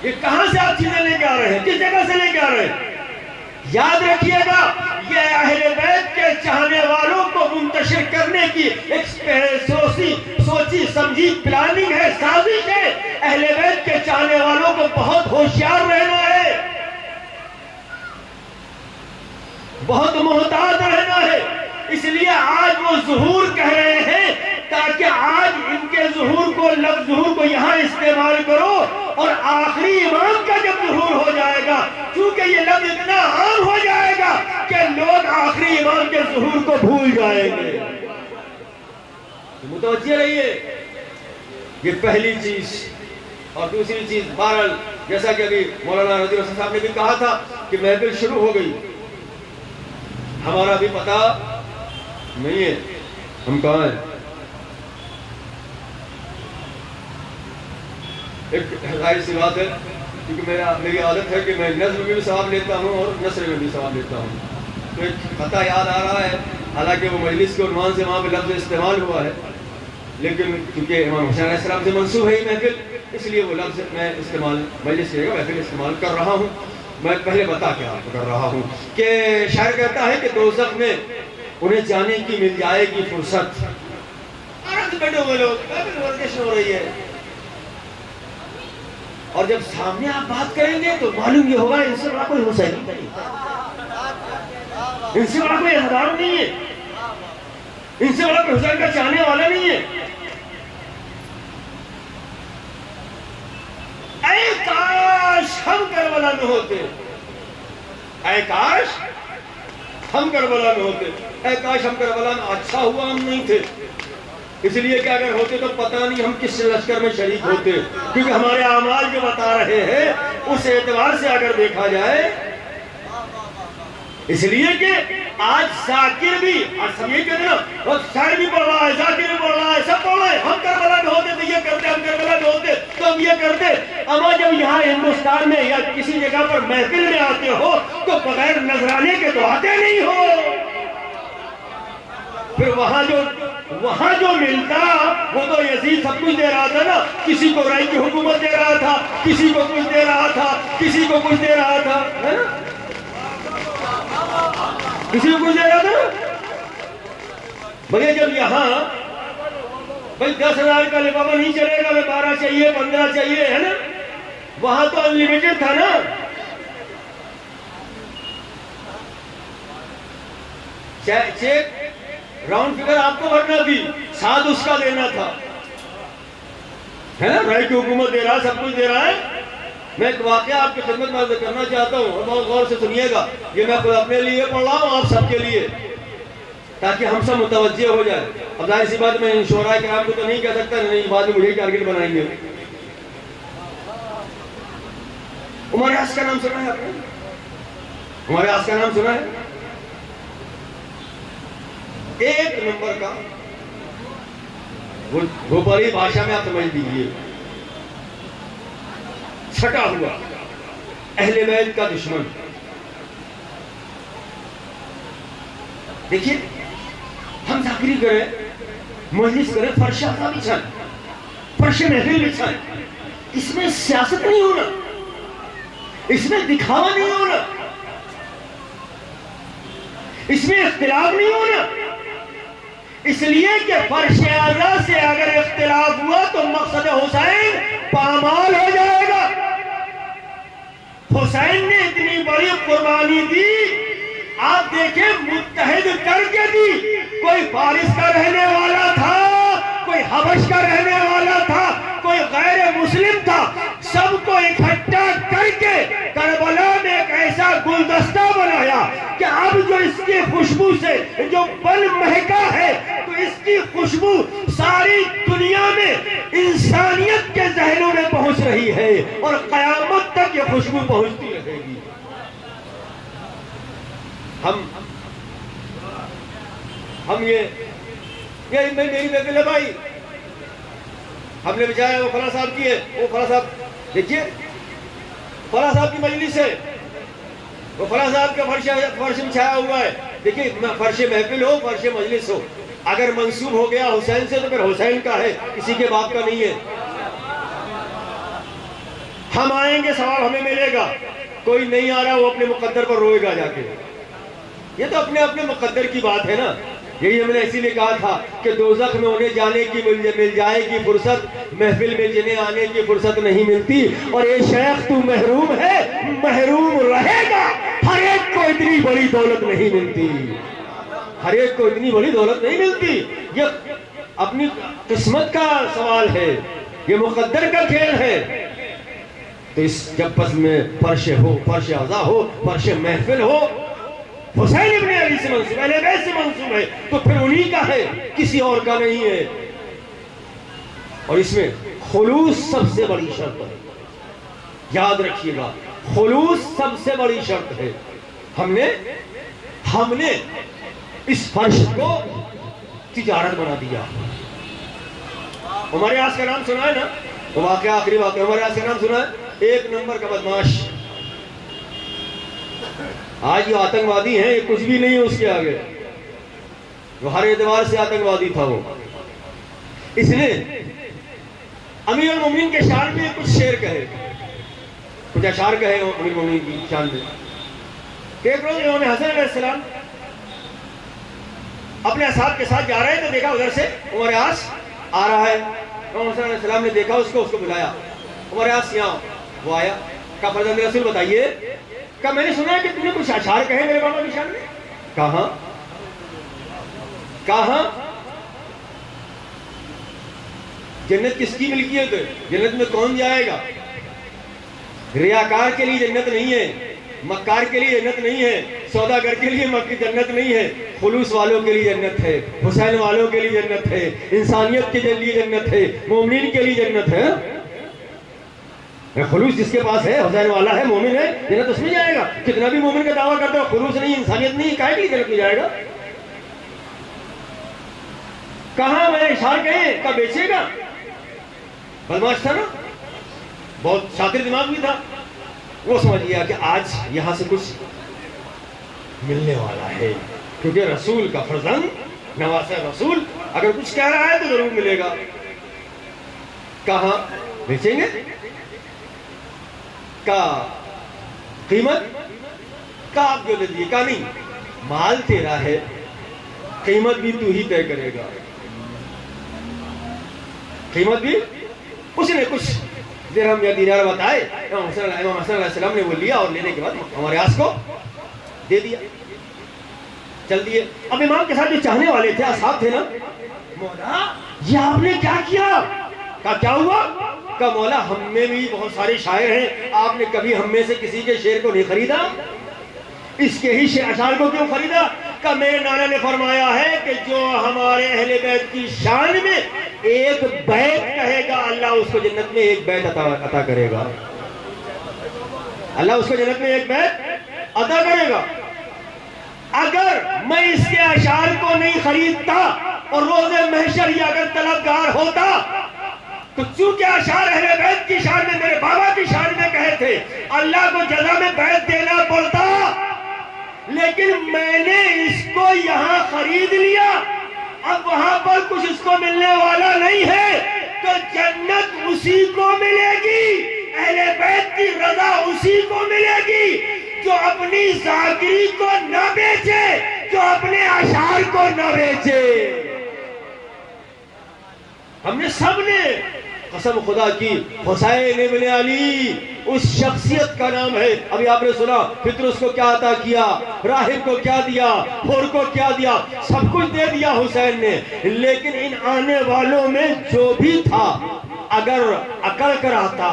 یہ کہاں سے آپ چیزیں لے کے آ رہے ہیں؟ کس جگہ سے لے کے آ رہے ہیں؟ یاد رکھیے گا، یہ اہل بیت کے چاہنے والوں کو منتشر کرنے کی ایک سوچی سمجھی پلاننگ ہے، سازش ہے۔ اہل بیت کے چاہنے والوں کو بہت ہوشیار رہنا ہے، بہت محتاط رہنا ہے۔ اس لیے آج وہ ظہور کہہ رہے ہیں تاکہ آج ان کے ظہور کو، لفظ ظہور کو یہاں استعمال کرو، اور آخری امام کا جب ظہور ہو جائے گا، چونکہ یہ لفظ اتنا عام ہو جائے گا کہ لوگ ایمان کے ظہور کو بھول جائیں گے. متوجہ رہیے. یہ پہلی چیز. اور دوسری چیز بہرحال جیسا کہ ابھی مولانا رضی اللہ صاحب نے بھی کہا تھا کہ محفل شروع ہو گئی. ہمارا بھی پتہ نہیں ہے ہم کہاں ہیں. ایک ظاہر سی بات ہے کیونکہ میری عادت ہے کہ میں نظم میں بھی ثواب لیتا ہوں اور نثر میں بھی ثواب لیتا ہوں. تو ایک خطا یاد آ رہا ہے، حالانکہ وہ مجلس کے عنوان سے وہاں پہ لفظ استعمال ہوا ہے، لیکن چونکہ امام حسین علیہ السلام سے منسوب ہے یہ محفل، اس لیے وہ لفظ میں استعمال مجلس کے محفل استعمال کر رہا ہوں. میں پہلے بتا کے آپ کو کر رہا ہوں کہ شاعر کہتا ہے کہ دوزخ میں انہیں جانے کی مل جائے گی فرصت. بیٹھے ہوئے لوگ ورزش ہو رہی ہے، اور جب سامنے آپ بات کریں گے تو معلوم یہ ہوگا ان سے بڑا کوئی حسین نہیں، ان سے بڑا کوئی ہزار نہیں ہے، ان سے بڑا کوئی حسین کا چاہنے والا نہیں ہے. اے کاش ہم کربلا میں ہوتے، اے کاش ہم کربلا میں ہوتے، اے کاش ہم کربلا میں. اچھا ہوا ہم نہیں تھے، اس لیے کہ اگر ہوتے تو پتہ نہیں ہم کس لشکر میں شریک ہوتے، کیونکہ ہمارے اعمال جو بتا رہے ہیں اس اعتبار سے اگر دیکھا جائے، اس لیے کہ آج ذاکر بھی، آج سب یہ کہتے ہیں شاعر بھی پڑھ رہا ہے، ذاکر بھی پڑھ رہا ہے، سب پڑھ رہے ہیں. ہم کربلا میں ہوتے تو یہ کرتے، ہم کربلا میں ہوتے تو ہم یہ کرتے. اما جب یہاں ہندوستان میں یا کسی جگہ پر محفل میں آتے ہو تو بغیر نذرانے کے تو آتے نہیں ہو. پھر وہاں جو ملتا وہ تو یزید سب کچھ دے رہا تھا نا. کسی کو رائے کی حکومت دے رہا تھا، کسی کو کچھ دے رہا تھا، کسی کو کچھ دے رہا تھا، ہے نا؟ کسی کو کچھ دے رہا تھا. بھئی جب یہاں بھئی 10,000 کا لفافہ نہیں چلے گا، 12 چاہیے، 15 چاہیے، ہے نا؟ وہاں تو انلیمیٹڈ تھا نا. چیک راؤنڈ فگر آپ کو بھرنا تھی، ساتھ اس کا دینا تھا، ہے نا؟ رائے کی حکومت دے رہا ہے، سب کچھ دے رہا ہے. میں ایک واقعہ آپ کی خدمت میں ذکر کرنا چاہتا ہوں اور بہت غور سے سنیے گا. یہ میں خود اپنے لیے پڑھ رہا ہوں، آپ سب کے لیے، تاکہ ہم سب متوجہ ہو جائے. اب ظاہر سی بات میں شعراء کرام کو تو نہیں کہہ سکتا، نہیں بعد میں مجھے ٹارگٹ بنائیں گے. عمر یاس کا نام سنا ہے آپ نے؟ عمر یاس کا نام سنا ہے؟ ایک نمبر کا وہ بھوپالی بھاشا میں آپ سمجھ لیجیے، چھٹا ہوا اہل بیت کا دشمن. دیکھیے ہم ذاکری کریں، مجلس کریں، فرش آزا بچھائیں، فرش محفل بچھائیں، اس میں سیاست نہیں ہونا، اس میں دکھاوا نہیں ہونا، اس میں اختلاف نہیں ہونا. اس لیے کہ فرش اعلیٰ سے اگر اختلاف ہوا تو مقصد حسین پامال ہو جائے گا. حسین نے اتنی بڑی قربانی دی، آپ دیکھیں متحد کر کے دی. کوئی فارس کا رہنے والا تھا، کوئی حبش کا رہنے والا تھا، کوئی غیر مسلم تھا، سب کو اکٹھا کر کے کربلا میں ایک ایسا گلدستہ بنایا کہ اب جو اس کی خوشبو سے جو بل مہکا ہے تو اس کی خوشبو ساری دنیا میں انسانیت کے ذہنوں میں پہنچ رہی ہے اور قیامت تک یہ خوشبو پہنچتی رہے گی. ہم یہ میری محفل ہے بھائی، ہم نے بچایا وہ فلاں صاحب کی ہے، وہ فلاں صاحب دیکھیے فلاں صاحب کی مجلس ہے، وہ فلاں صاحب کا فرش بچھایا ہوا ہے. دیکھیے فرش محفل ہو، فرش مجلس ہو، اگر منسوب ہو گیا حسین سے تو پھر حسین کا ہے، کسی کے باپ کا نہیں ہے. ہم آئیں گے ثواب ہمیں ملے گا، کوئی نہیں آ رہا وہ اپنے مقدر پر روئے گا جا کے. یہ تو اپنے مقدر کی بات ہے نا. یہی ہم نے اسی لیے کہا تھا کہ دوزخ میں انہیں جانے کی مل جائے گی فرصت، محفل میں جنہیں آنے کی فرصت نہیں ملتی. اور اے شیخ تو محروم ہے، محروم رہے گا. ہر ایک کو اتنی بڑی دولت نہیں ملتی، ہر ایک کو اتنی بڑی دولت نہیں ملتی. یہ اپنی قسمت کا سوال ہے، یہ مقدر کا کھیل ہے. تو اس جب پس میں فرش ہو، فرش عزا ہو، فرش محفل ہو، حسین ابن علی سے منسوب ہے، اہل بیت سے منسوب ہے، تو پھر انہی کا ہے، کسی اور کا نہیں ہے۔ اور اس میں خلوص سب سے بڑی شرط ہے، یاد رکھیے گا، خلوص سب سے بڑی شرط ہے۔ ہم نے اس فرش کو تجارت بنا دیا۔ عمر یاس کا نام سنا ہے نا؟ وہ واقعہ، آخری واقعہ، عمر یاس کا نام سنا ہے؟ ایک نمبر کا بدماش۔ آج یہ آتنکوادی ہیں، یہ کچھ بھی نہیں ہے اس کے آگے، وہ ہر اعتبار سے آتنکوادی تھا۔ وہ اس نے امیر المومنین کے شان میں کچھ شعر کہے، کچھ اشعار کہے امیر المومنین کی شان میں کہ ایک روز امام حسن علیہ السلام اپنے اصحاب کے ساتھ جا رہے ہیں تو دیکھا ادھر سے عمر یاس آ رہا ہے۔ امام حسن علیہ السلام نے دیکھا اس کو بلایا، عمر یاس یہاں۔ وہ آیا، کہا فرزند رسول بتائیے، کہا میں نے سنا ہے کہ تم نے کچھ اشعار کہے میرے بابا کی شان میں۔ کہاں؟ جنت کس کی ملکیت ہے؟ جنت میں کون جائے گا؟ ریاکار کے لیے جنت نہیں ہے، مکار کے لیے جنت نہیں ہے، سوداگر کے لیے جنت نہیں ہے، خلوص والوں کے لیے جنت ہے، حسین والوں کے لیے جنت ہے، انسانیت کے لیے جنت ہے، مومنین کے لیے جنت ہے۔ خلوص جس کے پاس ہے، حسین والا ہے، مومن ہے، جنت اس میں جائے گا۔ کتنا بھی مومن کا دعویٰ کرتا ہے خلوص نہیں، انسانیت نہیں، کائے کے لیے جنت میں جائے گا؟ کہاں میں اشعار کہیں، کہاں بیچے گا؟ بدماش تھا نا، بہت شاطر دماغ بھی تھا۔ وہ سمجھ گیا کہ آج یہاں سے کچھ ملنے والا ہے، کیونکہ رسول کا فرزند، نواسہ رسول، اگر کچھ کہہ رہا ہے تو ضرور ملے گا۔ کہاں بیچیں گے؟ کا قیمت کا آپ جو لے دیے، کا نہیں، مال تیرا ہے، قیمت بھی تو ہی طے کرے گا، قیمت بھی اس نے کچھ درہم یا دینار بتائے۔ امام حسن علیہ السلام نے وہ لیا اور لینے کے بعد عمر یاس کو دے دیا، چل دیے۔ اب امام کے ساتھ جو چاہنے والے تھے، اصحاب تھے نا، مولا یہ آپ نے کیا کیا؟ کہا کیا ہوا؟ کہا مولا ہم میں بھی بہت سارے شاعر ہیں، آپ نے کبھی ہم میں سے کسی کے شعر کو نہیں خریدا، اس کے ہی اشعار کو کیوں خریدا؟ کہ میرے نانا نے فرمایا ہے کہ جو ہمارے اہل بیت کی شان میں ایک بیت کہے گا، اللہ اس کو جنت میں ایک بیت عطا کرے گا، اللہ اس کو جنت میں ایک بیت عطا کرے گا۔ اگر میں اس کے اشعار کو نہیں خریدتا اور روز محشر یہ اگر طلبگار ہوتا، تو چونکہ اشعار اہل بیت کی شان میں، میرے بابا کی شان میں کہے تھے، اللہ کو جزا میں بیت دینا پڑتا، لیکن میں نے اس کو یہاں خرید لیا، اب وہاں پر کچھ اس کو ملنے والا نہیں ہے، تو جنت اسی کو ملے گی، اہل بیت کی رضا اسی کو ملے گی جو اپنی ذاکری کو نہ بیچے، جو اپنے اشعار کو نہ بیچے۔ ہم نے سب نے قسم خدا کی، حسین ابن علی اس شخصیت کا نام ہے۔ ابھی آپ نے سنا فطرس کو کیا عطا کیا، راہب کو کیا دیا، حور کو کیا دیا، سب کچھ دے دیا حسین نے، لیکن ان آنے والوں میں جو بھی تھا، اگر اکڑ کر آتا،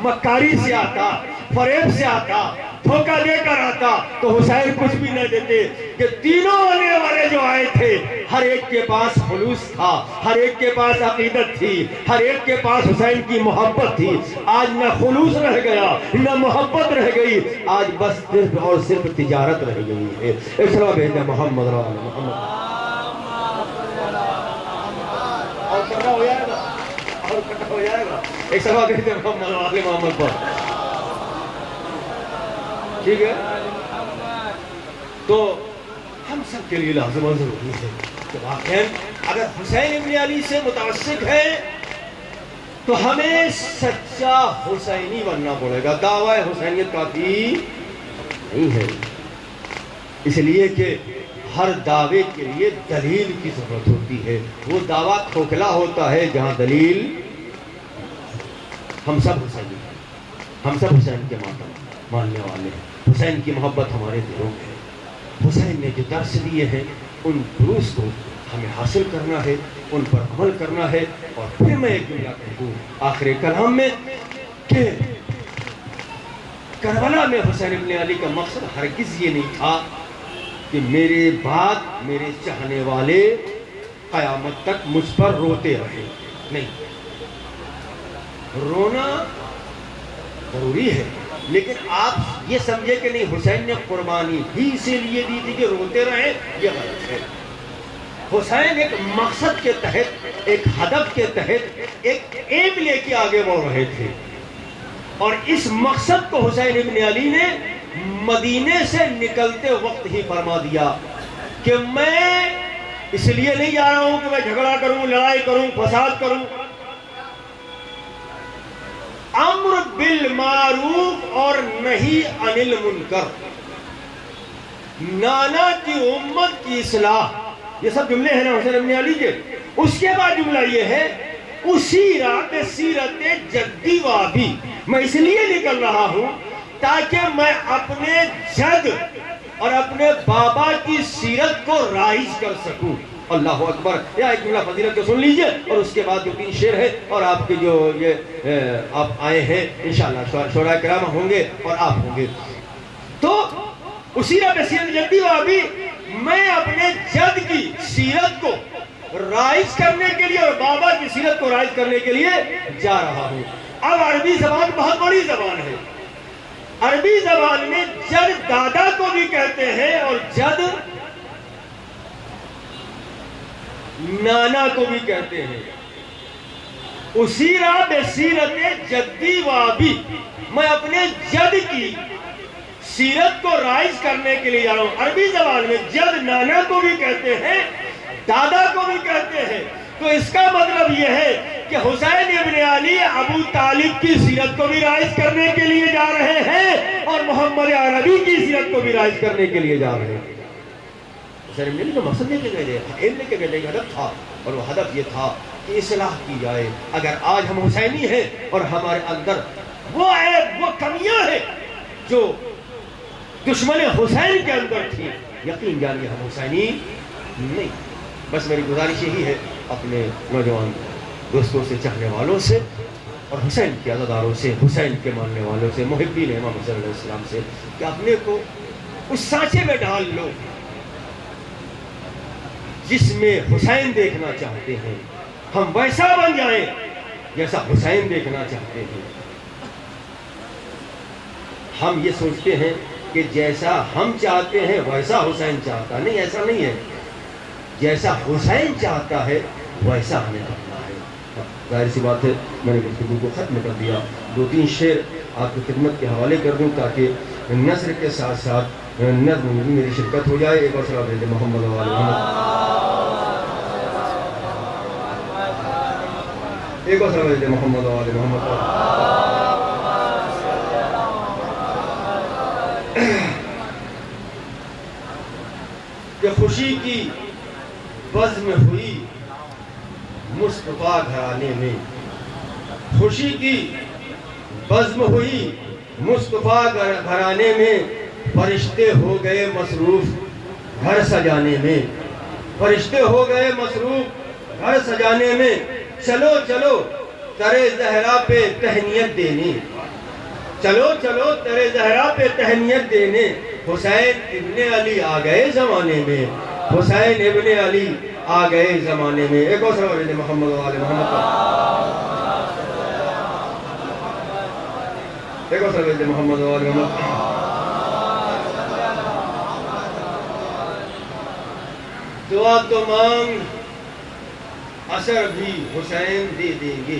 مکاری سے آتا، فریب سے آتا، دھوکہ دے کر آتا، تو حسین کچھ بھی نہ دیتے۔ کہ تینوں آنے والے جو آئے تھے، ہر ایک کے پاس خلوص تھا، ہر ایک کے پاس عقیدت تھی، ہر ایک کے پاس حسین کی محبت تھی۔ آج نہ خلوص رہ گیا، نہ محبت رہ گئی، آج بس صرف اور صرف تجارت رہ گئی ہے۔ ایک سلام بھیجنا محمد رسول اللہ، محمد اور کٹا ہو جائے گا، اور کٹا ہو جائے گا، ایک سلام بھیجنا محمد علی محمد پر، ٹھیک ہے؟ تو ہم سب کے لیے لازم و ضروری ہے کہ واقعاً اگر حسین ابن علی سے متعلق ہے تو ہمیں سچا حسینی بننا پڑے گا۔ دعویٰ حسینیت کافی نہیں ہے، اس لیے کہ ہر دعوے کے لیے دلیل کی ضرورت ہوتی ہے، وہ دعویٰ کھوکھلا ہوتا ہے جہاں دلیل۔ ہم سب حسینی ہیں، ہم سب حسین کے ماننے والے ہیں، حسین کی محبت ہمارے دلوں میں ہے۔ حسین نے جو درس دیے ہیں ان دروس کو ہمیں حاصل کرنا ہے، ان پر عمل کرنا ہے۔ اور پھر میں ایک جملہ کہہ دوں آخر کلام میں کہ کربلا میں حسین ابن علی کا مقصد ہرگز یہ نہیں تھا کہ میرے بعد میرے چاہنے والے قیامت تک مجھ پر روتے رہے. نہیں، رونا ضروری ہے، لیکن آپ یہ سمجھے کہ نہیں حسین نے قربانی بھی اسی لیے دی تھی کہ روتے رہے، یہ غلط ہے. حسین ایک مقصد کے تحت، ایک ہدف کے تحت ایک ایم لے کے آگے بڑھ رہے تھے، اور اس مقصد کو حسین ابن علی نے مدینے سے نکلتے وقت ہی فرما دیا کہ میں اس لیے نہیں جا رہا ہوں کہ میں جھگڑا کروں، لڑائی کروں، فساد کروں. امر بالمعروف اور نہی عن المنکر، نانا کی امت کی اصلاح، یہ سب جملے ہیں نا حسین ابن علی کے. اس کے بعد جملہ یہ ہے اسی رات سیرت جدی وابی، میں اس لیے نکل رہا ہوں تاکہ میں اپنے جد اور اپنے بابا کی سیرت کو رائج کر سکوں. اللہ اکبر. یا ایک جملہ فضیلت کو سن لیجئے اور اس کے بعد جو 3 شعر ہے، اور آپ کے جو یہ آپ آئے ہیں انشاءاللہ شورا کرام ہوں گے اور آپ ہوں گے. تو اسی رات سیرت جدی وابی، میں اپنے جد کی سیرت کو رائج کرنے کے لیے اور بابا کی سیرت کو رائج کرنے کے لیے جا رہا ہوں. اب عربی زبان بہت بڑی زبان ہے. عربی زبان میں جد دادا کو بھی کہتے ہیں اور جد نانا کو بھی کہتے ہیں. اسی رات سیرت جدی وابی، میں اپنے جد کی سیرت کو رائج کرنے کے لیے جا رہا ہوں. عربی زبان میں جد نانا کو بھی کہتے ہیں، دادا کو بھی کہتے ہیں. تو اس کا مطلب یہ ہے کہ حسین ابن علی ابو طالب کی سیرت کو بھی رائج کرنے کے لیے جا رہے ہیں اور محمد عربی کی سیرت کو بھی رائج کرنے کے لیے جا رہے ہیں. حسین ابن علی کا مقصد لے کے گئے تھے، علم لے کے گئے، ہدف تھا، اور وہ ہدف یہ تھا کہ اصلاح کی جائے. اگر آج ہم حسینی ہیں اور ہمارے اندر وہ عیب، وہ کمیاں ہیں جو دشمن حسین کے اندر تھی، یقین جانیے ہم حسینی نہیں. بس میری گزارش یہی ہے اپنے نوجوان دوستوں سے، چاہنے والوں سے، اور حسین کے عزاداروں سے، حسین کے ماننے والوں سے، محبین امام حسین علیہ السلام سے، کہ اپنے کو اس سانچے میں ڈال لو جس میں حسین دیکھنا چاہتے ہیں. ہم ویسا بن جائیں جیسا حسین دیکھنا چاہتے ہیں. ہم یہ سوچتے ہیں کہ جیسا ہم چاہتے ہیں ویسا حسین چاہتا. نہیں، ایسا نہیں ہے. جیسا حسین چاہتا ہے ویسا ہمیں کرنا ہے. ظاہر سی بات ہے میں نے گفتگو کو ختم کر دیا. 2-3 شعر آپ کی خدمت کے حوالے کر دوں تاکہ نثر کے ساتھ ساتھ نظم میں بھی میری شرکت ہو جائے. ایک اور صلی اللہ علیہ محمد و آل محمد. ایک اور صلی اللہ علیہ محمد و آل محمد. کہ خوشی کی بزم ہوئی مصطفیٰ گھرانے میں، خوشی کی بزم ہوئی مصطفیٰ گھرانے میں، فرشتے ہو گئے مصروف گھر سجانے میں، فرشتے ہو گئے مصروف گھر سجانے میں. چلو چلو ترے زہرا پہ تہنیت دینے، چلو چلو ترے زہرا پہ تہنیت دینے. حسین ابن علی آ گئے زمانے میں، حسین ابن علی آ گئے زمانے میں. ایک اور صلی اللہ علیہ محمد و آل محمد. ایک اور صلی اللہ علیہ محمد و آل محمد. دعا تو مانگ اثر بھی حسین دے دیں گے،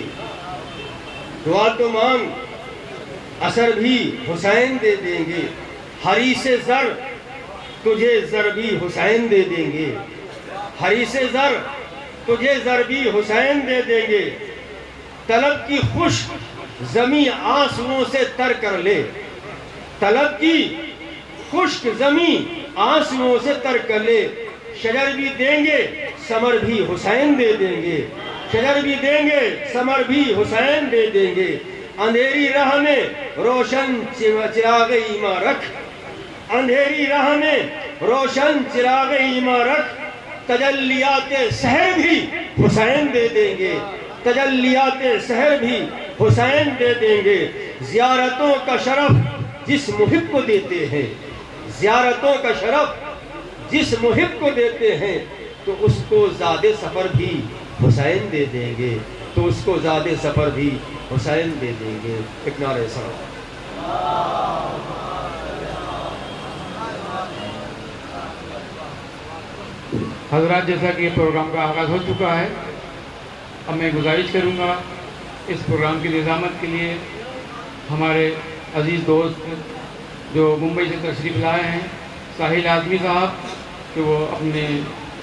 دعا تو مانگ اثر بھی حسین دے دیں گے. حریص زر تجھے زر بھی حسین دے دیں گے، حریص زر تجھے زر بھی حسین دے دیں گے. طلب کی خشک زمین آنسوؤں سے تر کر لے، طلب کی خشک زمین آنسوؤں سے تر کر لے. شجر بھی دیں گے ثمر بھی حسین دے دیں گے، شجر بھی دیں گے ثمر بھی حسین دے دیں گے. اندھیری راہ میں روشن چراغ ایمان رکھ، اندھیری راہ میں روشن چراغ ایمان رکھ. تجلیات سحر بھی حسین دے دیں گے، تجلیات سحر بھی حسین دے دیں گے. زیارتوں کا شرف جس محب کو دیتے ہیں، زیارتوں کا شرف جس محب کو دیتے ہیں تو اس کو زیادہ سفر بھی حسین دے دیں گے، تو اس کو زیادہ سفر بھی حسین دے دیں گے۔ ایک نعرہ سلام۔ حضرات، جیسا کہ پروگرام کا آغاز ہو چکا ہے، اب میں گزارش کروں گا اس پروگرام کی نظامت کے لیے ہمارے عزیز دوست جو ممبئی سے تشریف لائے ہیں ساحل اعظمی صاحب کہ وہ اپنے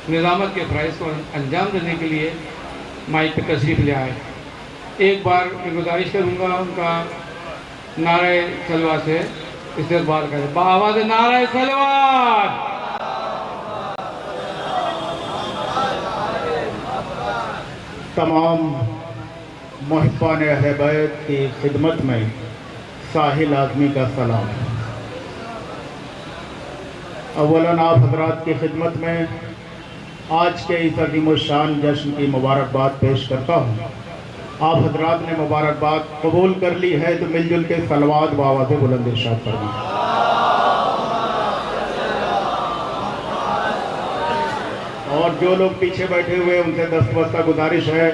نظامت کے فرائض کو انجام دینے کے لیے مائک پہ تشریف لے آئے۔ ایک بار میں گزارش کروں گا ان کا نعرہ سلوات سے استقبال کریں۔ بآواز نعرہ سلوات۔ تمام محبان اہل بیت کی خدمت میں ساحل اعظمی کا سلام۔ اولاً آپ حضرات کی خدمت میں آج کے اس عظیم الشان جشن کی مبارکباد پیش کرتا ہوں۔ آپ حضرات نے مبارکباد قبول کر لی ہے تو مل جل کے صلوات بآواز بلند ارشاد فرمائیں۔ اور جو لوگ پیچھے بیٹھے ہوئے ان سے دستبستہ گزارش ہے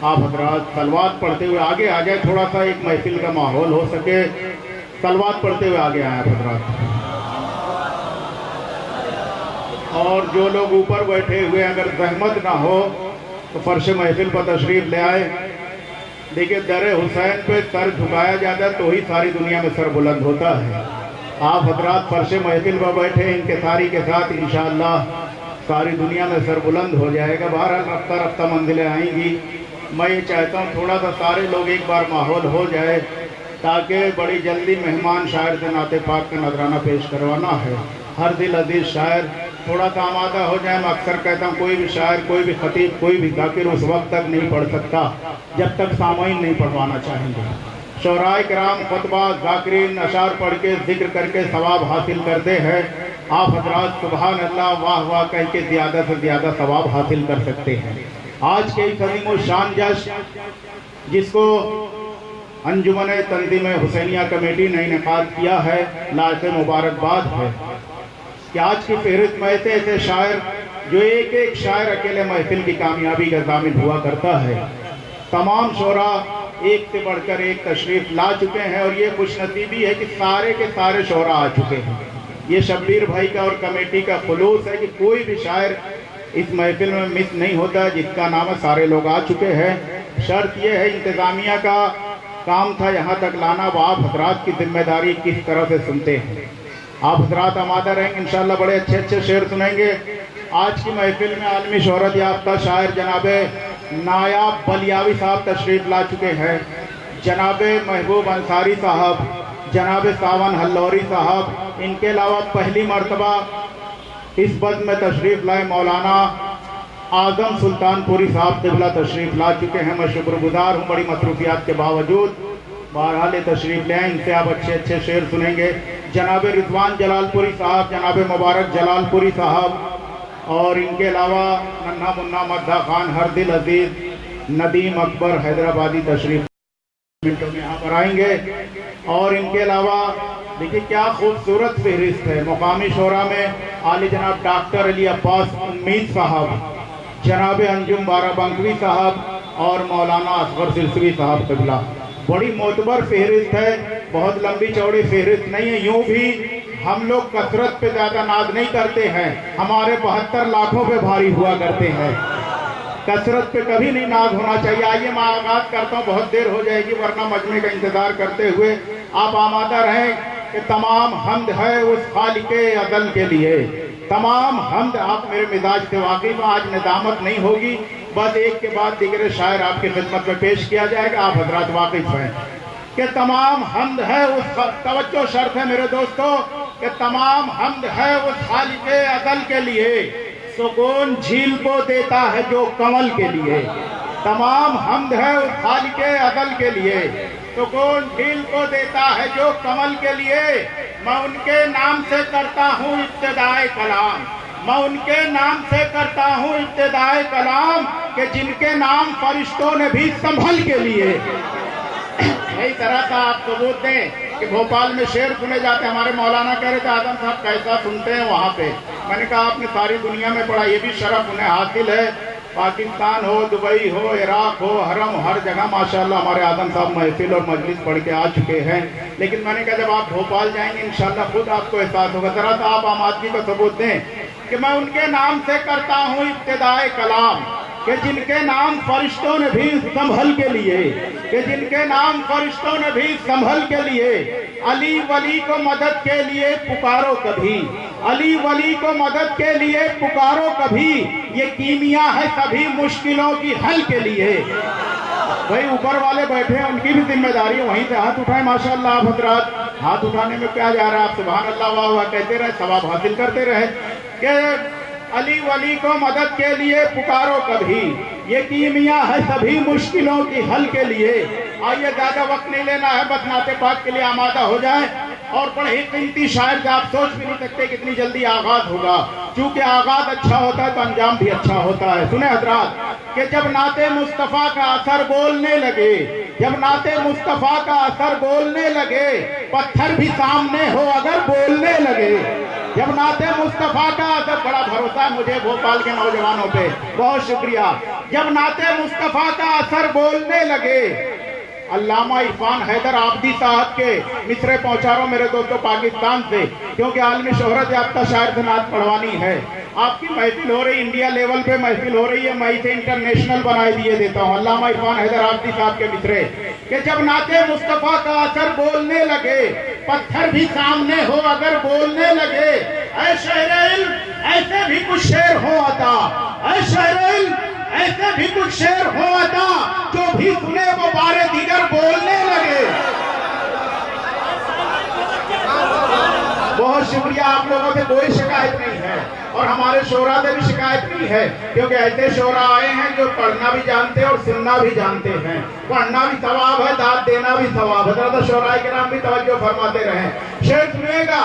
آپ حضرات صلوات پڑھتے ہوئے آگے آ جائے، تھوڑا سا ایک محفل کا ماحول ہو سکے، صلوات پڑھتے ہوئے آگے آئیں آپ حضرات۔ اور جو لوگ اوپر بیٹھے ہوئے اگر زحمت نہ ہو تو فرش محفل پر تشریف لے آئے۔ دیکھیں در حسین پہ سر جھکایا جاتا ہے تو ہی ساری دنیا میں سر بلند ہوتا ہے۔ آپ حضرات فرش محفل پر بیٹھے انکساری کے ساتھ انشاءاللہ ساری دنیا میں سر بلند ہو جائے گا۔ بہرحال رفتہ رفتہ منزلیں آئیں گی۔ میں یہ چاہتا ہوں تھوڑا سا سارے لوگ ایک بار ماحول ہو جائے تاکہ بڑی جلدی مہمان شاعر سے نعت پاک کا نذرانہ پیش کروانا ہے۔ ہر دل عزیز شاعر تھوڑا سا آمادہ ہو جائے۔ میں اکثر کہتا ہوں کوئی بھی شاعر، کوئی بھی خطیب، کوئی بھی ذاکر اس وقت تک نہیں پڑھ سکتا جب تک سامعین نہیں پڑھوانا چاہیں گے۔ شعراء کرام خطبہ ذاکرین اشعار پڑھ کے ذکر کر کے ثواب حاصل کرتے ہیں۔ آپ حضرات سبحان اللہ واہ واہ کہہ کے زیادہ سے زیادہ ثواب حاصل کر سکتے ہیں۔ آج کے اس عظیم الشان جشن جس کو انجمن تنظیم حسینیہ کمیٹی نے انعقاد کیا ہے، لائق مبارکباد ہے کہ آج کی فہرست میں ایسے شاعر جو ایک ایک شاعر اکیلے محفل کی کامیابی کا ضامن ہوا کرتا ہے، تمام شعراء ایک سے بڑھ کر ایک تشریف لا چکے ہیں اور یہ خوش نصیبی ہے کہ سارے کے سارے شعراء آ چکے ہیں۔ یہ شبیر بھائی کا اور کمیٹی کا خلوص ہے کہ کوئی بھی شاعر اس محفل میں مس نہیں ہوتا جس کا نام ہے، سارے لوگ آ چکے ہیں۔ شرط یہ ہے انتظامیہ کا کام تھا یہاں تک لانا، وہ آپ حضرات کی ذمہ داری کس طرح سے سنتے ہیں۔ آپ حضرات آمادہ رہیں گے، انشاءاللہ بڑے اچھے اچھے شعر سنیں گے۔ آج کی محفل میں عالمی شہرت یافتہ شاعر جناب نایاب بلیاوی صاحب تشریف لا چکے ہیں، جناب محبوب انصاری صاحب، جناب ساون ہلوری صاحب، ان کے علاوہ پہلی مرتبہ اس بد میں تشریف لائے مولانا اعظم سلطان پوری صاحب قبلہ تشریف لا چکے ہیں۔ میں شکر گزار ہوں بڑی مصروفیات کے باوجود بہرحال تشریف لے آئیں، ان سے آپ اچھے اچھے شعر سنیں گے۔ جناب رضوان جلال پوری صاحب، جناب مبارک جلال پوری صاحب، اور ان کے علاوہ ننھا منا مدھا خان، ہر دل عزیز ندیم اکبر حیدرآبادی تشریف منٹوں میں یہاں پر آئیں گے۔ اور ان کے علاوہ دیکھیں کیا خوبصورت فہرست ہے۔ مقامی شعراء میں عالی جناب ڈاکٹر علی عباس امید صاحب، جناب انجم بارہ بنکوی صاحب اور مولانا اصغر سلسوی صاحب قبلہ۔ بڑی معتبر فہرست ہے، بہت لمبی چوڑی فہرست نہیں ہے۔ یوں بھی ہم لوگ کثرت پہ زیادہ ناز نہیں کرتے ہیں، ہمارے 72 لاکھوں پہ بھاری ہوا کرتے ہیں۔ کثرت پہ کبھی نہیں ناز ہونا چاہیے۔ آئیے میں آغاز کرتا ہوں، بہت دیر ہو جائے گی ورنہ مجمع کا انتظار کرتے ہوئے آپ آمادہ رہیں کہ تمام حمد ہے اس خالق عدل کے لیے۔ تمام حمد، آپ میرے مزاج سے واقف ہیں، آج ندامت نہیں ہوگی، بس ایک کے بعد دیگر شاعر آپ کی خدمت میں پیش کیا جائے گا، آپ حضرات واقف ہیں کہ تمام حمد ہے اس توجہ شرط ہے میرے دوستو کہ تمام حمد ہے اس خالق عدل کے لیے، سکون جھیل کو دیتا ہے جو کنول کے لیے۔ تمام حمد ہے اس خالق عدل کے لیے، سکون جھیل کو دیتا ہے جو کنول کے لیے۔ میں ان کے نام سے کرتا ہوں ابتدائے کلام، میں ان کے نام سے کرتا ہوں ابتدائے کلام کہ جن کے نام فرشتوں نے بھی سنبھل کے لیے۔ یہی طرح کا آپ ثبوت دیں کہ بھوپال میں شعر سنے جاتے ہیں. ہمارے مولانا کہہ رہے تھے اعظم صاحب کیسا سنتے ہیں وہاں پہ. میں نے کہا آپ نے ساری دنیا میں پڑھا, یہ بھی شرف انہیں حاصل ہے. پاکستان ہو, دبئی ہو, عراق ہو, حرم, ہر جگہ ماشاءاللہ ہمارے اعظم صاحب محفل اور مجلس پڑھ کے آ چکے ہیں. لیکن میں نے کہا جب آپ بھوپال جائیں گے انشاءاللہ خود آپ کو احساس ہوگا. ذرا سا آپ عام آدمی کو ثبوت دیں کہ میں ان کے نام سے کرتا ہوں ابتدائے کلام, کہ جن کے نام فرشتوں نے بھی سنبھل کے لیے, کہ جن کے نام فرشتوں نے بھی سنبھل کے لیے. علی ولی کو مدد کے لیے پکارو کبھی, علی ولی کو مدد کے لیے پکارو کبھی, یہ کیمیا ہے سبھی مشکلوں کی حل کے لیے. بھائی اوپر والے بیٹھے ہیں, ان کی بھی ذمہ داری ہے, وہیں سے ہاتھ اٹھائیں. ماشاءاللہ آپ حضرات, ہاتھ اٹھانے میں کیا جا رہا ہے, آپ سبحان اللہ واہ واہ کہتے رہے, ثواب حاصل کرتے رہے. کہ علی ولی کو مدد کے لیے پکارو کبھی, یہ کیمیا ہے سبھی مشکلوں کی حل کے لیے. آئیے زیادہ وقت نہیں لینا ہے, بس نعت پاک کے لیے آمادہ ہو جائیں. اور بڑے قیمتی شاعر سے آپ سوچ بھی نہیں سکتے کتنی جلدی آغاز ہوگا. چونکہ آغاز اچھا ہوتا ہے تو انجام بھی اچھا ہوتا ہے. سنیں حضرات کہ جب نعت مصطفیٰ کا اثر بولنے لگے, جب نعت مصطفیٰ کا اثر بولنے لگے, پتھر بھی سامنے ہو اگر بولنے لگے. جب نعت مصطفیٰ کا اثر, بڑا بھروسہ ہے مجھے بھوپال کے نوجوانوں پہ, بہت شکریہ. جب نعت مصطفیٰ کا اثر بولنے لگے, علامہ عرفان حیدر آبدی صاحب کے مصرے پہنچا رہا ہوں میرے دوستوں پاکستان سے, کیونکہ عالمی شہرت یافتہ شاعر سے نعت پڑھوانی ہے. آپ کی محفل ہو رہی, انڈیا لیول پہ محفل ہو رہی ہے, میں اسے انٹرنیشنل بنائے دیے دیتا ہوں. علامہ عرفان حیدر آبدی صاحب کے مصرے کہ جب نعت مصطفیٰ کا اثر بولنے لگے, پتھر بھی سامنے ہو اگر بولنے لگے. اے شہر علم ایسے بھی کچھ شعر ہو عطا, اے شہر علم ایسے بھی کچھ شعر ہو عطا, جو بھی سنے وہ بارے دیگر بولنے لگے. بہت شکریہ, آپ لوگوں سے کوئی شکایت نہیں ہے, اور ہمارے شعراء سے بھی شکایت نہیں ہے, کیونکہ ایسے شعراء آئے ہیں جو پڑھنا بھی جانتے ہیں اور سننا بھی جانتے ہیں. پڑھنا بھی ثواب ہے, داد دینا بھی ثواب ہے. حضرت شعراء کرام بھی توجہ فرماتے رہیں. شعر سنیے گا.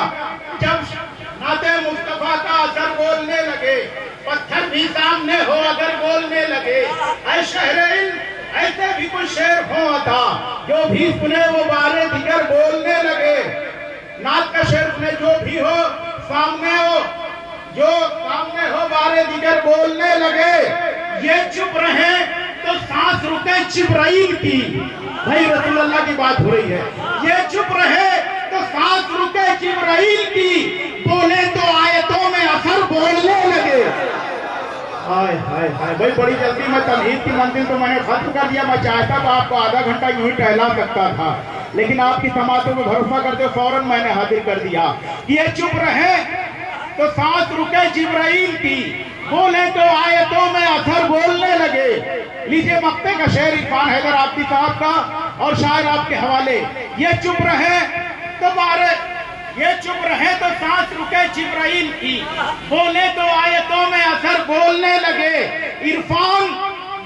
جب نعت مصطفیٰ کا اثر بولنے لگے, پتھر بھی سامنے ہو اگر بولنے لگے. اے شہر علم ایسے بھی کچھ شعر ہو عطا, جو بھی سنے وہ بارے دیگر بولنے لگے. نعت کا شعر سنے, جو بھی ہو سامنے ہو, جو سامنے ہو بارے دیگر بولنے لگے. یہ چپ رہے تو سانس رکے جبرائیل کی. بھائی رسول اللہ کی بات ہو رہی ہے. یہ چپ رہے تو سانس رکے جبرائیل کی, بولے تو آیتوں میں اثر بولنے لگے. ہائے ہائے ہائے بھائی, بڑی جلدی میں تمہید کی منزل تو میں نے ختم کر دیا. میں چاہتا تو آپ کو آدھا گھنٹہ یوں ہی ٹہلا سکتا تھا, لیکن آپ کی سماعتوں میں بھروسہ کرتے فوراً میں نے حاضر کر دیا. یہ چپ رہے تو سانس رکے جبرائیل کی, بولے تو آیتوں میں اثر بولنے لگے. لیجئے مقطع کا شعر عرفان حیدر آبدی صاحب کا, اور شاعر آپ کے حوالے. یہ چپ رہے تو یہ چپ رہے تو سانس رکے جبرائیل کی, بولے تو آیتوں میں اثر بولنے لگے. عرفان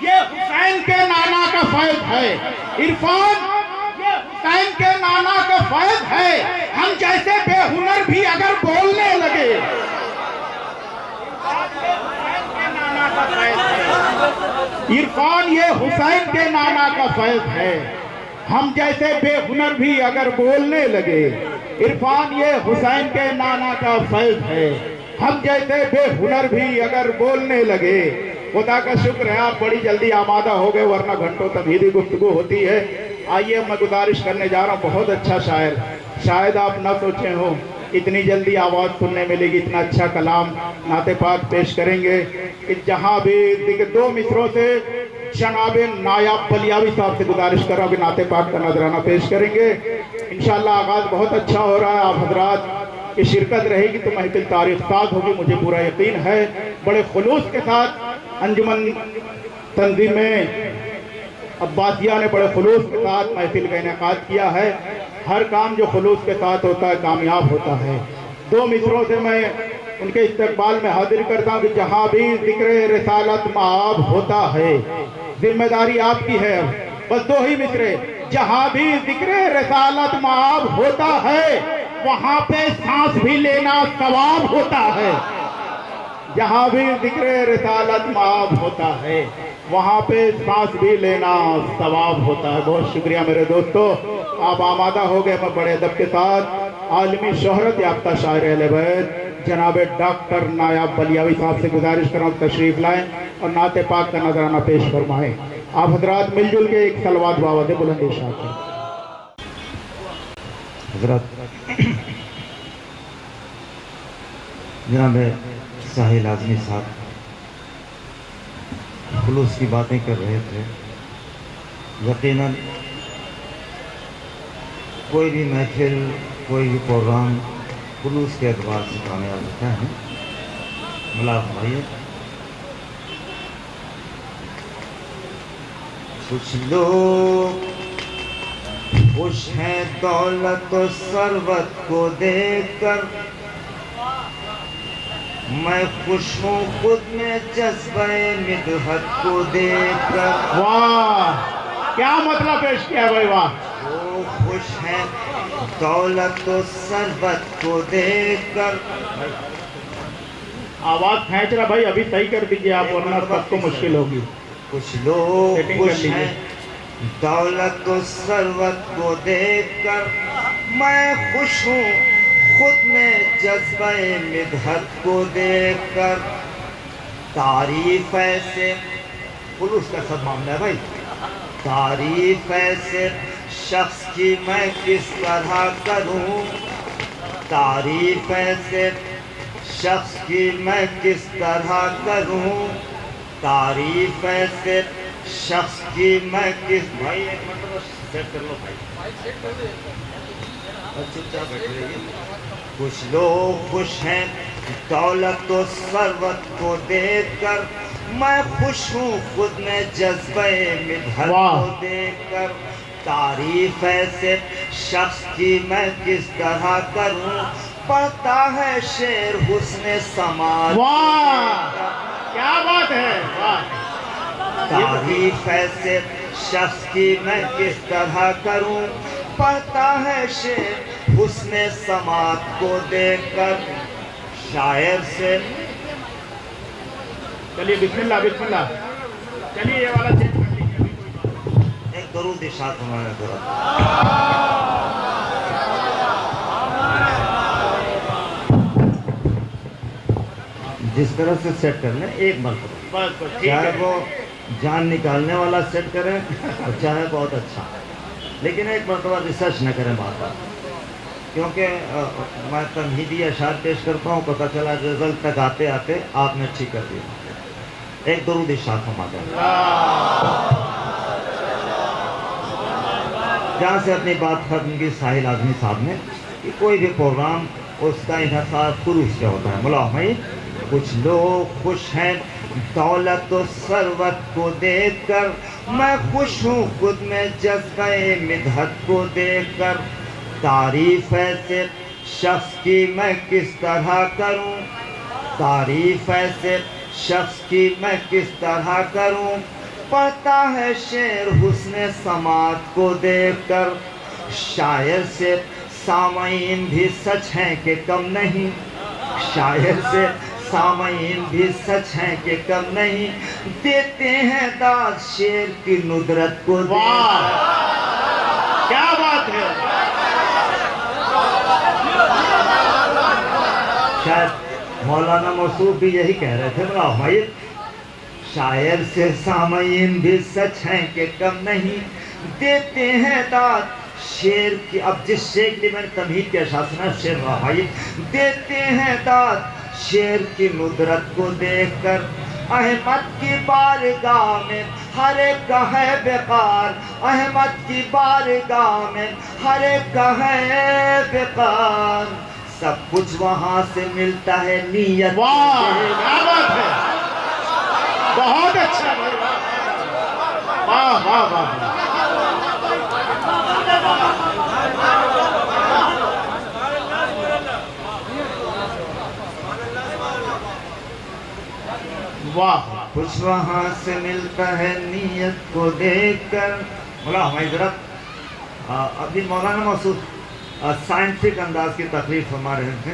یہ حسین کے نانا کا فیض ہے, عرفان یہ حسین کے نانا کا فیض ہے. ہم جیسے بے ہنر بھی اگر بولنے لگے. عرفان یہ حسین کے نانا کا فیض ہے, ہم جیسے بے ہنر بھی اگر بولنے لگے. عرفان یہ حسین کے نانا کا فیض ہے, ہم جیسے بے ہنر بھی اگر بولنے لگے. خدا کا شکر ہے آپ بڑی جلدی آمادہ ہو گئے, ورنہ گھنٹوں تمہیدی گفتگو ہوتی ہے. آئیے میں گزارش کرنے جا رہا ہوں, بہت اچھا شاعر, شاید آپ نہ سوچے ہو اتنی جلدی آواز سننے ملے گی. اتنا اچھا کلام نعت پاک پیش کریں گے کہ جہاں بھی دو مصروں سے جناب نایاب بلیاوی صاحب سے گزارش کر رہا ہوں کہ نعت پاک کا نذرانہ پیش کریں گے. انشاءاللہ آغاز بہت اچھا ہو رہا ہے. آپ حضرات کی شرکت رہے گی تو محفل تاریخ ساز ہوگی, مجھے پورا یقین ہے. بڑے خلوص کے ساتھ انجمن تنظیم عباسیہ نے بڑے خلوص کے ساتھ محفل کا انعقاد کیا ہے. ہر کام جو خلوص کے ساتھ ہوتا ہے کامیاب ہوتا ہے. دو مصروں سے میں ان کے استقبال میں حاضر کرتا ہوں کہ جہاں بھی ذکر رسالت مآب ہوتا ہے, ذمہ داری آپ کی ہے. بس دو ہی مصرے. جہاں بھی ذکر رسالت مآب ہوتا ہے, وہاں پہ سانس بھی لینا ثواب ہوتا ہے. جہاں بھی ذکر رسالت معاب ہوتا ہے وہاں پہ سانس بھی لینا ثواب ہوتا ہے. بہت شکریہ میرے دوستو, آپ آمادہ ہو گئے. میں بڑے ادب کے ساتھ عالمی شہرت یافتہ شاعر اہل بیت جناب ڈاکٹر نایاب بلیاوی صاحب سے گزارش کر رہا ہوں تشریف لائیں اور نعت پاک کا نذرانہ پیش فرمائیں. آپ حضرات مل جل کے ایک صلوات بآواز بلند ارشاد کریں. حضرت جناب ساحل اعظمی صاحب خلوص کی باتیں کر رہے تھے. یقیناً کوئی بھی محفل, کوئی بھی پروگرام خلوص کے اعتبار سے کامیاب ہوتا ہے. ملا فرمائیے. کچھ لوگ خوش ہیں دولت و ثروت کو دیکھ کر, میں خوش ہوں خود میں جذبہ مدحت کو دیکھ کر. واہ, کیا مطلب پیش کیا بھائی, واہ. وہ خوش ہیں دولت و ثروت کو دیکھ کر. آواز کھینچ رہا بھائی, ابھی صحیح کر دیجئے آپ, ورنہ سب کو مشکل ہوگی. کچھ لوگ سیٹنگ کر خوش لیجئے. ہیں دولت و ثروت کو دیکھ کر, میں خوش ہوں خود میں جذبہ مدحت کو دیکھ کر. تعریف ایسے خلوص کا سب معاملہ ہے بھائی. تعریف ایسے شخص کی میں کس طرح کروں, تعریف ایسے شخص کی میں کس طرح کروں, تعریف ایسے شخص کی میں کس. بھائی ایک مرتبہ سیٹ کر لو بھائی, چپ چاپ بیٹھے رہیے. کچھ لوگ خوش ہیں دولت و ثروت کو دیکھ کر, میں خوش ہوں خود میں جذبہ مدحت کو دیکھ کر. تعریف ایسے شخص کی میں کس طرح کروں, پڑھتا ہے شعر حسن سماج. واہ, کیا بات ہے, واہ. تعریف ایسے شخص کی میں کس طرح کروں, پڑھتا ہے شعر حسن سماعت کو دیکھ کر. شاعر سے چلیے بسم اللہ بسم اللہ, چلیے یہ والا چیک کر لیجیے. ایک درود ارشاد ہمارا درود. جس طرح سے سیٹ کر لیں ایک مرتبہ, بس بس ٹھیک چاہے ہے. وہ جان نکالنے والا سیٹ کریں اور چاہے بہت اچھا, لیکن ایک مرتبہ ریسرچ نہ کریں بات بات. کیونکہ میں تمہیدی اشعار پیش کرتا ہوں, پتہ چلا رزلٹ تک آتے آتے آپ نے ٹھیک کر دیا. ایک درود ارشاد فرماتے ہیں. جہاں سے اپنی بات ختم کی ساحل اعظمی صاحب نے کہ کوئی بھی پروگرام اس کا انحصار خلوص سے ہوتا ہے. مولا بھائی, کچھ لوگ خوش ہیں دولت و ثروت کو دیکھ کر, میں خوش ہوں خود میں جذبہ مدحت کو دیکھ کر. تعریف ایسے شخص کی میں کس طرح کروں, تعریف ایسے شخص کی میں کس طرح کروں, پڑھتا ہے شعر حسن سماعت کو دیکھ کر. شاعر سے سامعین بھی سچ ہیں کہ کم نہیں, شاعر سے سامعین بھی سچ ہیں کہ کم نہیں, دیتے ہیں داد شعر کی ندرت کو. واہ, کیا بات ہے. شاید مولانا موصوف بھی یہی کہہ رہے تھے. بلا بھائی, شاعر سے سامعین بھی سچ ہیں کہ کم نہیں, دیتے ہیں داد شعر کی. اب جس شعر کی میں نے تمہید کے اشعار سنا, شعر رہا بھائی, دیتے ہیں داد شعر کی ندرت کو دیکھ کر. احمد کی بارگاہ میں ہر ایک کا ہے بیکار, احمد کی بارگاہ میں ہر ایک کا ہے بیکار, سب کچھ وہاں سے ملتا ہے نیت. واہ, کیا بات ہے, بہت اچھا. واہ واہ واہ. واہ, کچھ وہاں سے ملتا ہے نیت کو دیکھ کر. مولا ہماری طرف ابھی مولانا موصوف سائنٹفک انداز کی تقریر فرما رہے تھے.